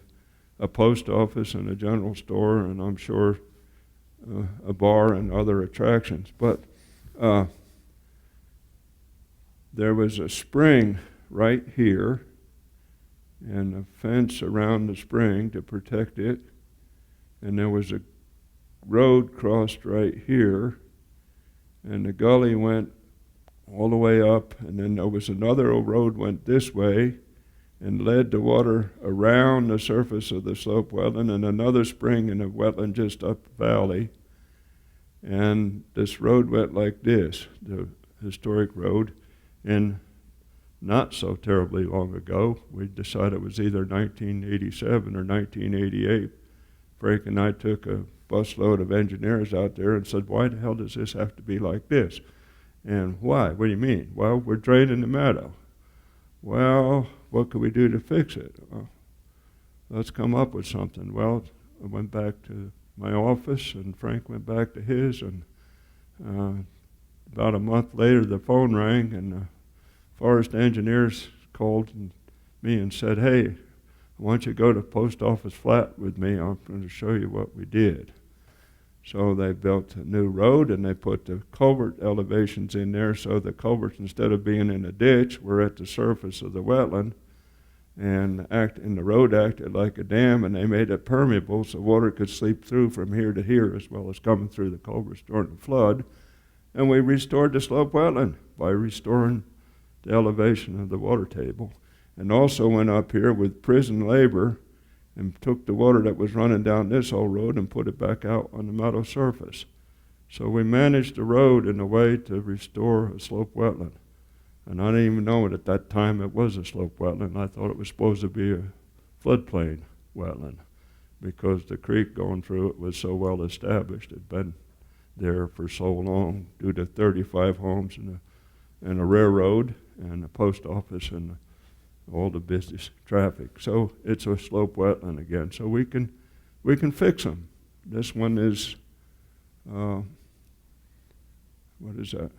a post office and a general store, and I'm sure a bar and other attractions. But there was a spring right here and a fence around the spring to protect it, and there was a road crossed right here, and the gully went all the way up, and then there was another road went this way and led the water around the surface of the slope wetland, and another spring in a wetland just up the valley. And this road went like this, the historic road, and not so terribly long ago, we decided it was either 1987 or 1988. Frank and I took a busload of engineers out there and said, why the hell does this have to be like this? And why? What do you mean? Well, we're draining the meadow. Well, what could we do to fix it? Let's come up with something. Well, I went back to my office, and Frank went back to his, and about a month later, the phone rang, and the forest engineers called me and said, hey, I want you to go to Post Office Flat with me. I'm going to show you what we did. So they built a new road, and they put the culvert elevations in there, so the culverts, instead of being in a ditch, were at the surface of the wetland, and the road acted like a dam, and they made it permeable so water could seep through from here to here as well as coming through the culverts during the flood. And we restored the slope wetland by restoring the elevation of the water table, and also went up here with prison labor and took the water that was running down this whole road and put it back out on the meadow surface. So we managed the road in a way to restore a slope wetland. And I didn't even know it at that time it was a slope wetland. I thought it was supposed to be a floodplain wetland because the creek going through it was so well established. It had been there for so long due to 35 homes and a railroad and a post office and all the business traffic. So it's a slope wetland again. So we can fix them. This one is, what is that,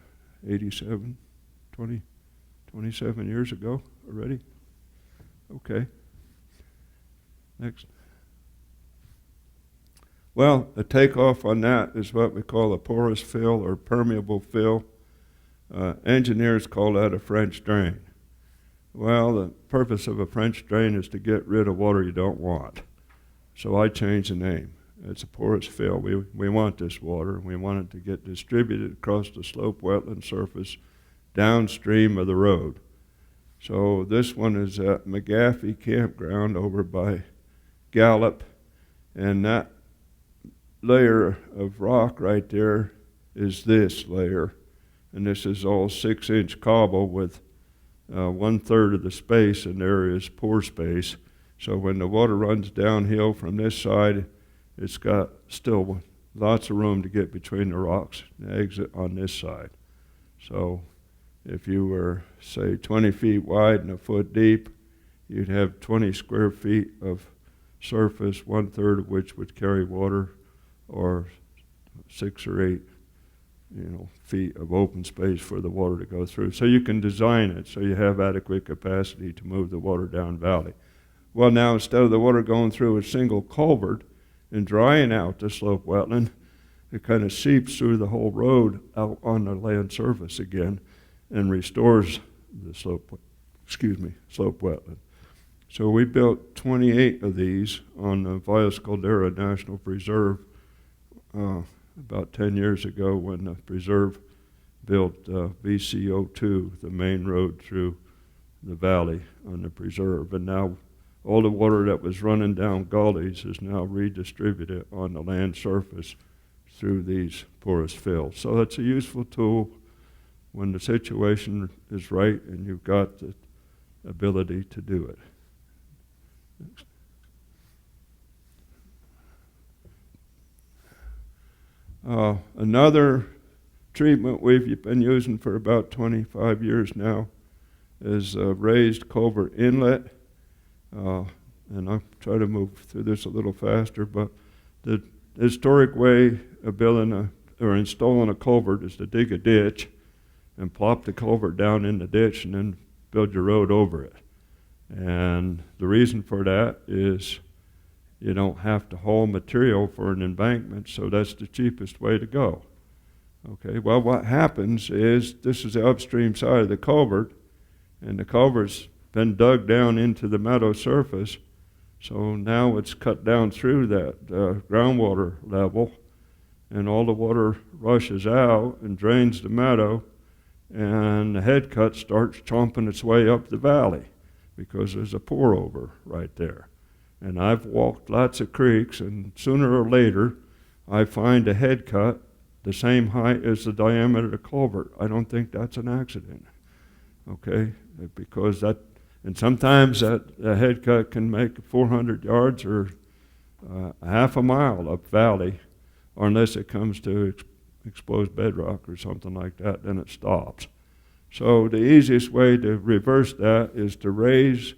27 years ago already? Okay. Next. Well, the takeoff on that is what we call a porous fill or permeable fill. Engineers call that a French drain. Well, the purpose of a French drain is to get rid of water you don't want. So I changed the name. It's a porous fill. We want this water. We want it to get distributed across the slope wetland surface downstream of the road. So this one is at McGaffey Campground over by Gallup, and that layer of rock right there is this layer, and this is all 6-inch cobble with 1/3 of the space, and there is pore space. So when the water runs downhill from this side, it's got still lots of room to get between the rocks and exit on this side. So if you were, say, 20 feet wide and a foot deep, you'd have 20 square feet of surface, 1/3 of which would carry water, or 6 or 8 feet of open space for the water to go through. So you can design it so you have adequate capacity to move the water down valley. Well, now instead of the water going through a single culvert and drying out the slope wetland, it kind of seeps through the whole road out on the land surface again and restores the slope wetland. So we built 28 of these on the Valles Caldera National Preserve about 10 years ago when the preserve built VCO2, the main road through the valley on the preserve. And now all the water that was running down gullies is now redistributed on the land surface through these porous fills. So that's a useful tool when the situation is right and you've got the ability to do it. Next. Another treatment we've been using for about 25 years now is raised culvert inlet. And I'll try to move through this a little faster, but the historic way of building or installing a culvert is to dig a ditch and plop the culvert down in the ditch and then build your road over it. And the reason for that is you don't have to haul material for an embankment, so that's the cheapest way to go. Okay, well, what happens is this is the upstream side of the culvert, and the culvert's been dug down into the meadow surface, so now it's cut down through that groundwater level, and all the water rushes out and drains the meadow, and the headcut starts chomping its way up the valley because there's a pour over right there. And I've walked lots of creeks, and sooner or later I find a headcut the same height as the diameter of the culvert. I don't think that's an accident, okay? Because that, and sometimes that headcut can make 400 yards or half a mile up valley, or unless it comes to exposed bedrock or something like that, then it stops. So the easiest way to reverse that is to raise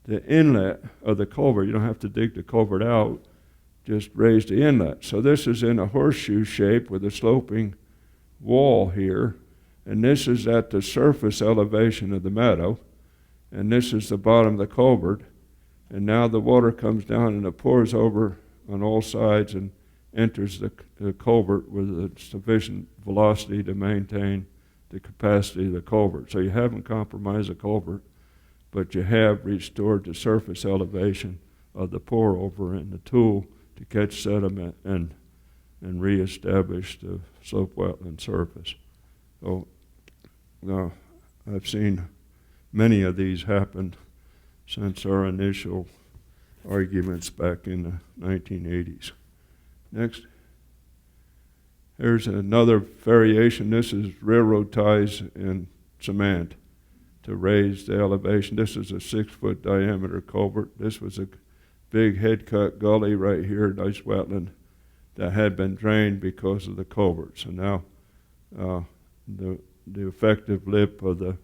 the inlet of the culvert. You don't have to dig the culvert out, just raise the inlet. So this is in a horseshoe shape with a sloping wall here, and this is at the surface elevation of the meadow, and this is the bottom of the culvert, and now the water comes down and it pours over on all sides and enters the culvert with a sufficient velocity to maintain the capacity of the culvert. So you haven't compromised the culvert, but you have restored the surface elevation of the pour over and the tool to catch sediment and reestablish the slope wetland surface. So I've seen many of these happen since our initial arguments back in the 1980s. Next. Here's another variation. This is railroad ties and cement to raise the elevation. This is a 6-foot diameter culvert. This was a big headcut gully right here, nice wetland, that had been drained because of the culverts. And now the effective lip of the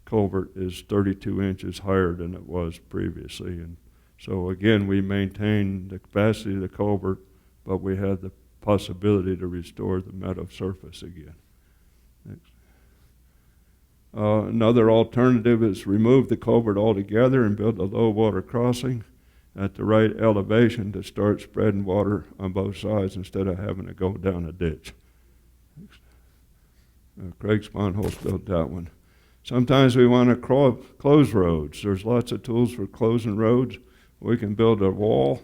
culvert is 32 inches higher than it was previously. And so again, we maintain the capacity of the culvert, but we have the possibility to restore the meadow surface again. Next. Another alternative is remove the culvert altogether and build a low water crossing at the right elevation to start spreading water on both sides instead of having to go down a ditch. Craig Sponholtz built that one. Sometimes we want to close roads. There's lots of tools for closing roads. We can build a wall.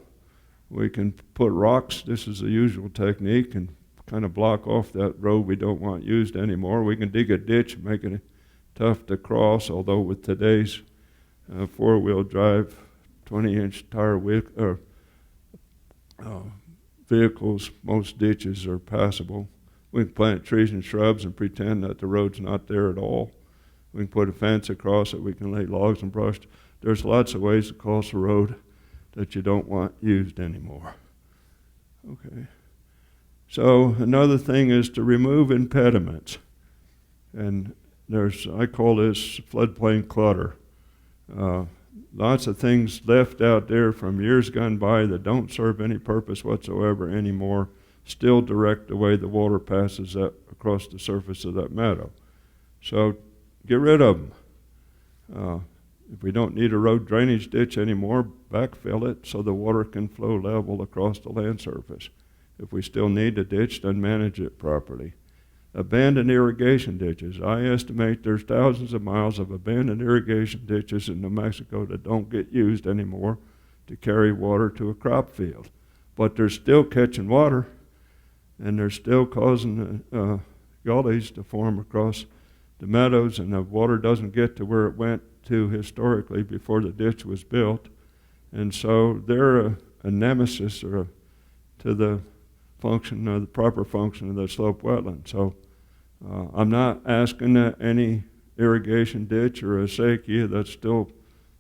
We can put rocks. This is the usual technique, and kind of block off that road we don't want used anymore. We can dig a ditch, make it tough to cross, although with today's four-wheel drive 20-inch tire vehicles, most ditches are passable. We can plant trees and shrubs and pretend that the road's not there at all. We can put a fence across it. We can lay logs and brush. There's lots of ways to cross a road that you don't want used anymore. Okay. So another thing is to remove impediments. And I call this floodplain clutter. Lots of things left out there from years gone by that don't serve any purpose whatsoever anymore still direct the way the water passes across the surface of that meadow. So get rid of them. If we don't need a road drainage ditch anymore, backfill it so the water can flow level across the land surface. If we still need a ditch, then manage it properly. Abandoned irrigation ditches. I estimate there's thousands of miles of abandoned irrigation ditches in New Mexico that don't get used anymore to carry water to a crop field. But they're still catching water, and they're still causing gullies to form across the meadows, and the water doesn't get to where it went to historically before the ditch was built. And so they're a nemesis to the function, the proper function of the slope wetland. So I'm not asking that any irrigation ditch or acequia that's still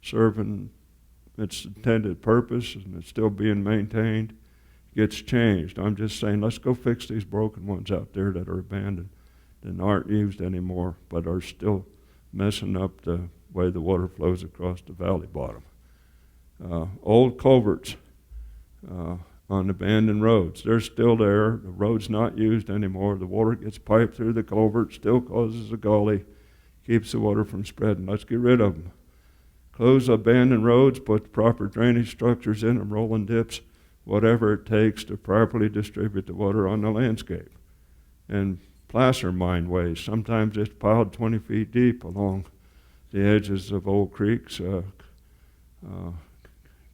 serving its intended purpose and it's still being maintained gets changed. I'm just saying, let's go fix these broken ones out there that are abandoned and aren't used anymore, but are still messing up the way the water flows across the valley bottom. Old culverts on abandoned roads, they're still there. The road's not used anymore. The water gets piped through the culvert, still causes a gully, keeps the water from spreading. Let's get rid of them. Close abandoned roads, put proper drainage structures in them, rolling dips, whatever it takes to properly distribute the water on the landscape. And placer mine ways. Sometimes it's piled 20 feet deep along the edges of old creeks,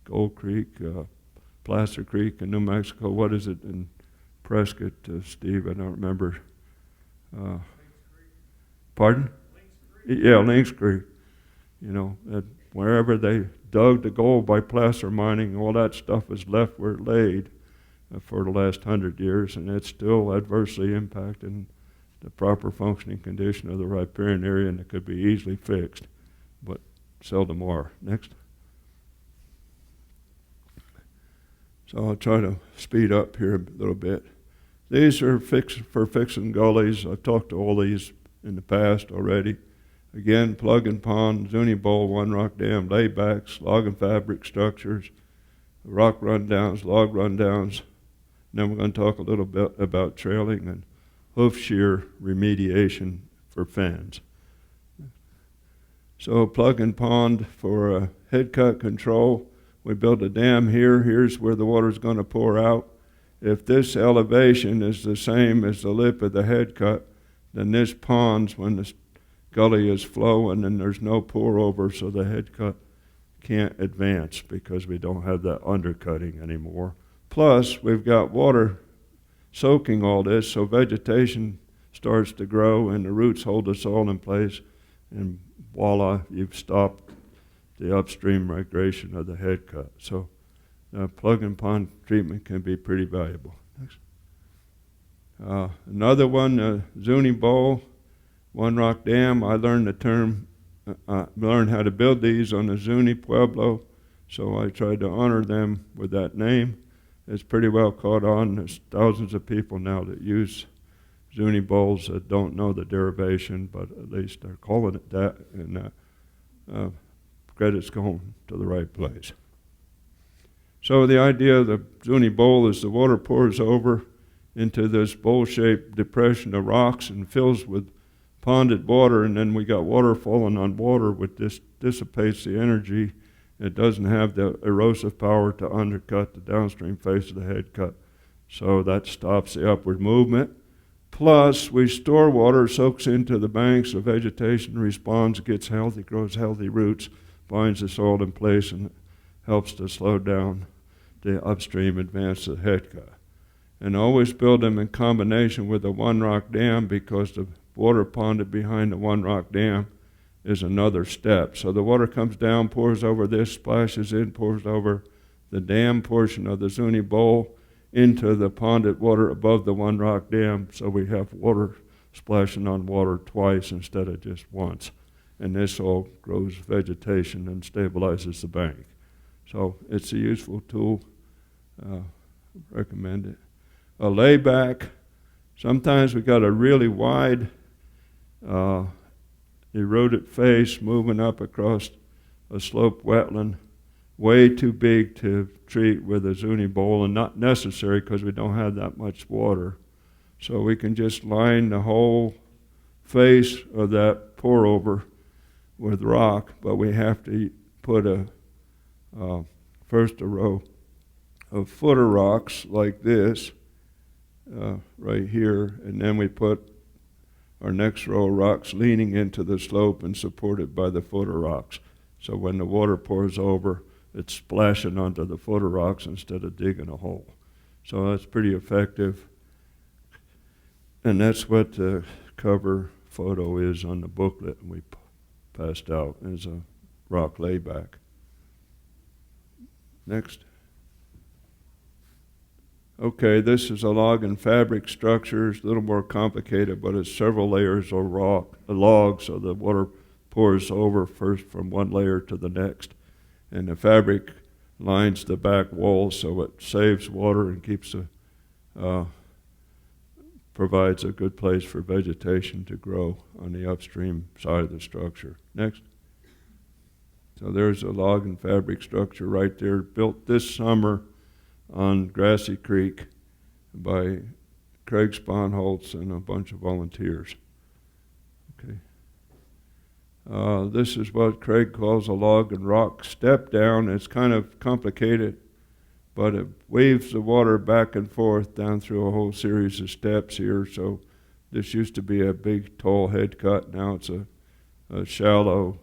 Gold Creek, Placer Creek in New Mexico. What is it in Prescott, Steve? I don't remember. Pardon? Yeah, Lynx Creek. You know, wherever they dug the gold by placer mining, all that stuff is left where it laid for the last 100 years, and it's still adversely impacting the proper functioning condition of the riparian area, and it could be easily fixed, but seldom are. Next. So I'll try to speed up here a little bit. These are for fixing gullies. I've talked to all these in the past already. Again, plug and pond, Zuni bowl, one rock dam, laybacks, log and fabric structures, rock rundowns, log rundowns. Then we're going to talk a little bit about trailing and hoof shear remediation for fens. So plug and pond for headcut control. We built a dam here. Here's where the water's going to pour out. If this elevation is the same as the lip of the headcut, then this ponds when the gully is flowing and there's no pour over, so the headcut can't advance because we don't have that undercutting anymore. Plus, we've got water soaking all this, so vegetation starts to grow and the roots hold the soil in place, and voila, you've stopped the upstream migration of the headcut. So plug and pond treatment can be pretty valuable. Next. Another one, Zuni bowl, one rock dam. I learned the term, learned how to build these on the Zuni Pueblo, so I tried to honor them with that name. It's pretty well caught on. There's thousands of people now that use Zuni bowls that don't know the derivation, but at least they're calling it that, and credit's going to the right place. So the idea of the Zuni bowl is the water pours over into this bowl-shaped depression of rocks and fills with ponded water, and then we got water falling on water, which dissipates the energy. It doesn't have the erosive power to undercut the downstream face of the headcut, so that stops the upward movement. Plus, we store water, soaks into the banks, the vegetation responds, gets healthy, grows healthy roots, binds the soil in place, and helps to slow down the upstream advance of the headcut. And always build them in combination with a one rock dam, because the water ponded behind the one rock dam is another step. So the water comes down, pours over this, splashes in, pours over the dam portion of the Zuni bowl into the ponded water above the one rock dam, so we have water splashing on water twice instead of just once. And this all grows vegetation and stabilizes the bank. So it's a useful tool. Recommend it. A layback. Sometimes we got a really wide eroded face moving up across a slope wetland, way too big to treat with a Zuni bowl, and not necessary because we don't have that much water. So we can just line the whole face of that pour over with rock, but we have to put first a row of footer rocks like this, right here, and then we put our next row of rocks leaning into the slope and supported by the footer rocks. So when the water pours over, it's splashing onto the footer rocks instead of digging a hole. So that's pretty effective. And that's what the cover photo is on the booklet we passed out, as a rock layback. Next. Okay, this is a log and fabric structure. It's a little more complicated, but it's several layers of log, so the water pours over first from one layer to the next. And the fabric lines the back wall, so it saves water and keeps provides a good place for vegetation to grow on the upstream side of the structure. Next. So there's a log and fabric structure right there, built this summer on Grassy Creek by Craig Sponholtz and a bunch of volunteers. Okay. This is what Craig calls a log and rock step down. It's kind of complicated, but it waves the water back and forth down through a whole series of steps here. So this used to be a big, tall head cut. Now it's a shallow,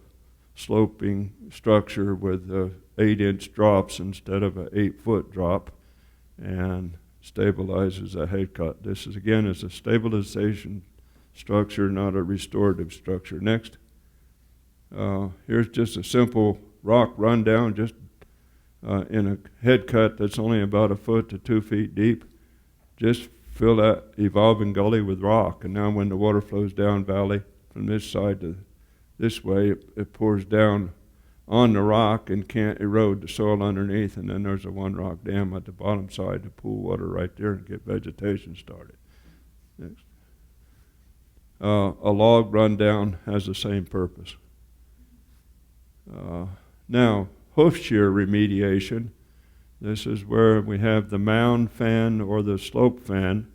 sloping structure with 8-inch drops instead of an 8-foot drop, and stabilizes a head cut. This is, again, is a stabilization structure, not a restorative structure. Next. Here's just a simple rock rundown, just in a head cut that's only about 1 foot to 2 feet deep. Just fill that evolving gully with rock, and now when the water flows down valley from this side to this way, it pours down on the rock and can't erode the soil underneath, and then there's a one rock dam at the bottom side to pool water right there and get vegetation started. Next. A log rundown has the same purpose. Now, hoof shear remediation. This is where we have the mound fan or the slope fan,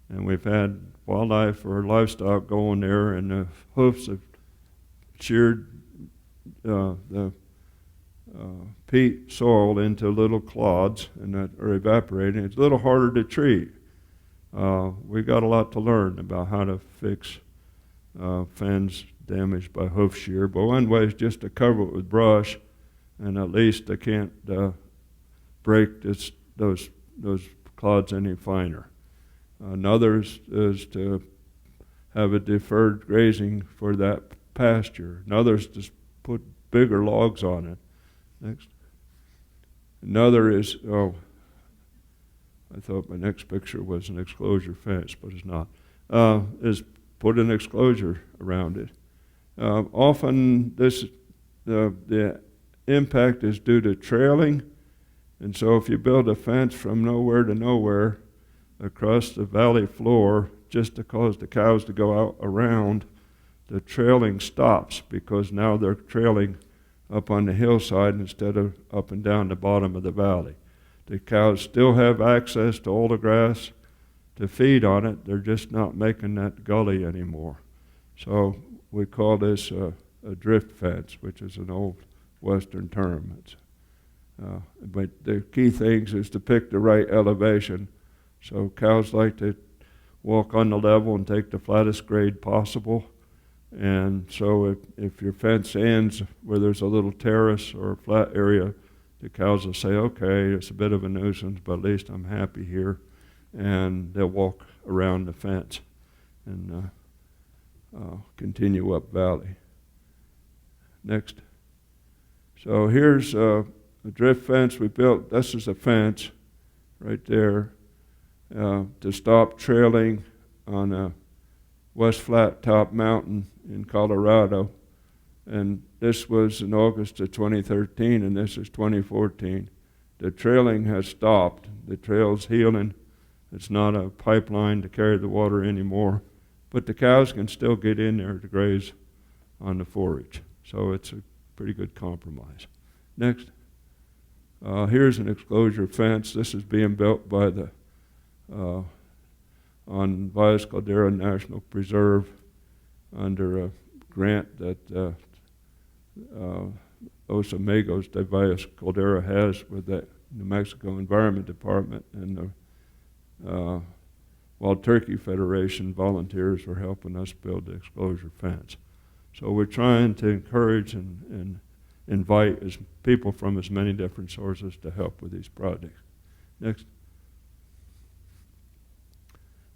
and we've had wildlife or livestock going there, and the hoofs have sheared the peat soil into little clods, and that are evaporating. It's a little harder to treat. We've got a lot to learn about how to fix fens damaged by hoof shear, but one way is just to cover it with brush, and at least they can't break those clods any finer. Another is to have a deferred grazing for that pasture. Another is to put bigger logs on it. Next. Another is, I thought my next picture was an exclosure fence, but it's not, is put an exclosure around it. Often the impact is due to trailing, and so if you build a fence from nowhere to nowhere across the valley floor just to cause the cows to go out around, the trailing stops, because now they're trailing up on the hillside instead of up and down the bottom of the valley. The cows still have access to all the grass to feed on it, they're just not making that gully anymore. So we call this a drift fence, which is an old Western term. But the key things is to pick the right elevation. So cows like to walk on the level and take the flattest grade possible. And so if your fence ends where there's a little terrace or a flat area, the cows will say, okay, it's a bit of a nuisance, but at least I'm happy here. And they'll walk around the fence and continue up valley. Next. So here's a drift fence we built. This is a fence right there to stop trailing on a West Flat Top Mountain in Colorado. And this was in August of 2013, and this is 2014. The trailing has stopped. The trail's healing. It's not a pipeline to carry the water anymore, but the cows can still get in there to graze on the forage. So it's a pretty good compromise. Next. Here's an exclosure fence. This is being built by the on Valles Caldera National Preserve under a grant that Osamegos de Valles Caldera has with the New Mexico Environment Department and the while Turkey Federation volunteers were helping us build the exclosure fence. So we're trying to encourage and invite people from as many different sources to help with these projects. Next.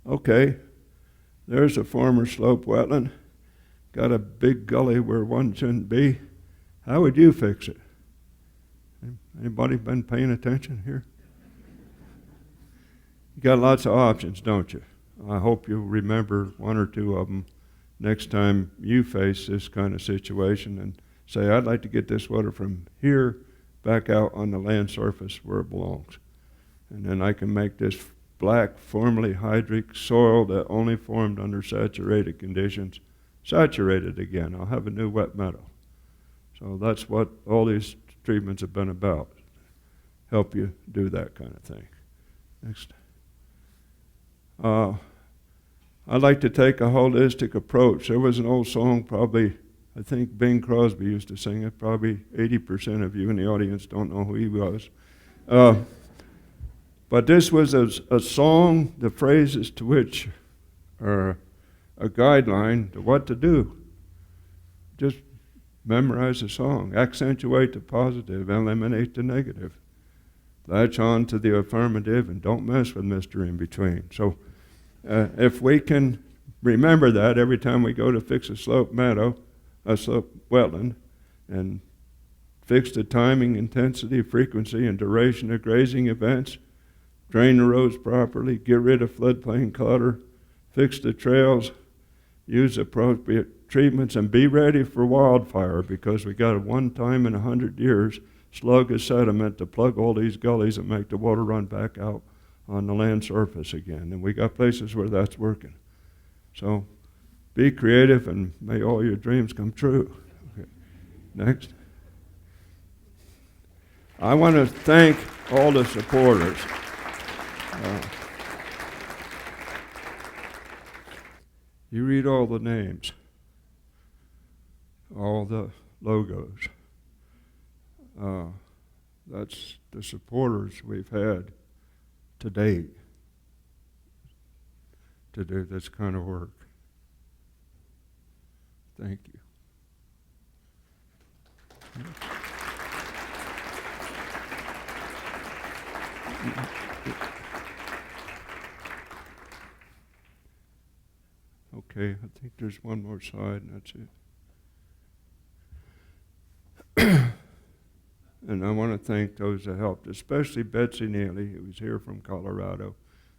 Okay, there's a former slope wetland. Got a big gully where one shouldn't be. How would you fix it? Anybody been paying attention here? You got lots of options, don't you? I hope you'll remember one or two of them next time you face this kind of situation and say, I'd like to get this water from here back out on the land surface where it belongs. And then I can make this black, formerly hydric soil that only formed under saturated conditions saturated again. I'll have a new wet meadow. So that's what all these treatments have been about. Help you do that kind of thing. Next. I'd like to take a holistic approach. There was an old song, probably, I think Bing Crosby used to sing it. Probably 80% of you in the audience don't know who he was. But this was a song, the phrases to which are a guideline to what to do. Just memorize the song, accentuate the positive, eliminate the negative. Latch on to the affirmative and don't mess with Mr. In Between. So if we can remember that every time we go to fix a slope meadow, a slope wetland, and fix the timing, intensity, frequency, and duration of grazing events, drain the roads properly, get rid of floodplain clutter, fix the trails, use appropriate treatments, and be ready for wildfire, because we got a one time in 100 years slug of sediment to plug all these gullies and make the water run back out on the land surface again. And we got places where that's working. So be creative and may all your dreams come true. Okay. Next. I want to thank all the supporters. You read all the names, all the logos. That's the supporters we've had to date to do this kind of work. Thank you. Okay, I think there's one more slide, and that's it. And I want to thank those that helped, especially Betsy Neely, who was here from Colorado.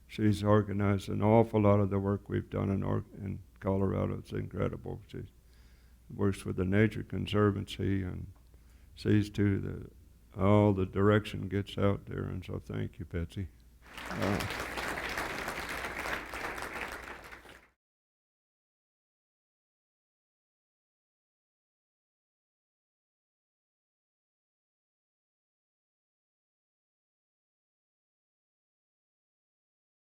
She's organized an awful lot of the work we've done in Colorado. It's incredible. She works with the Nature Conservancy and sees to that all the direction gets out there, and so thank you, Betsy.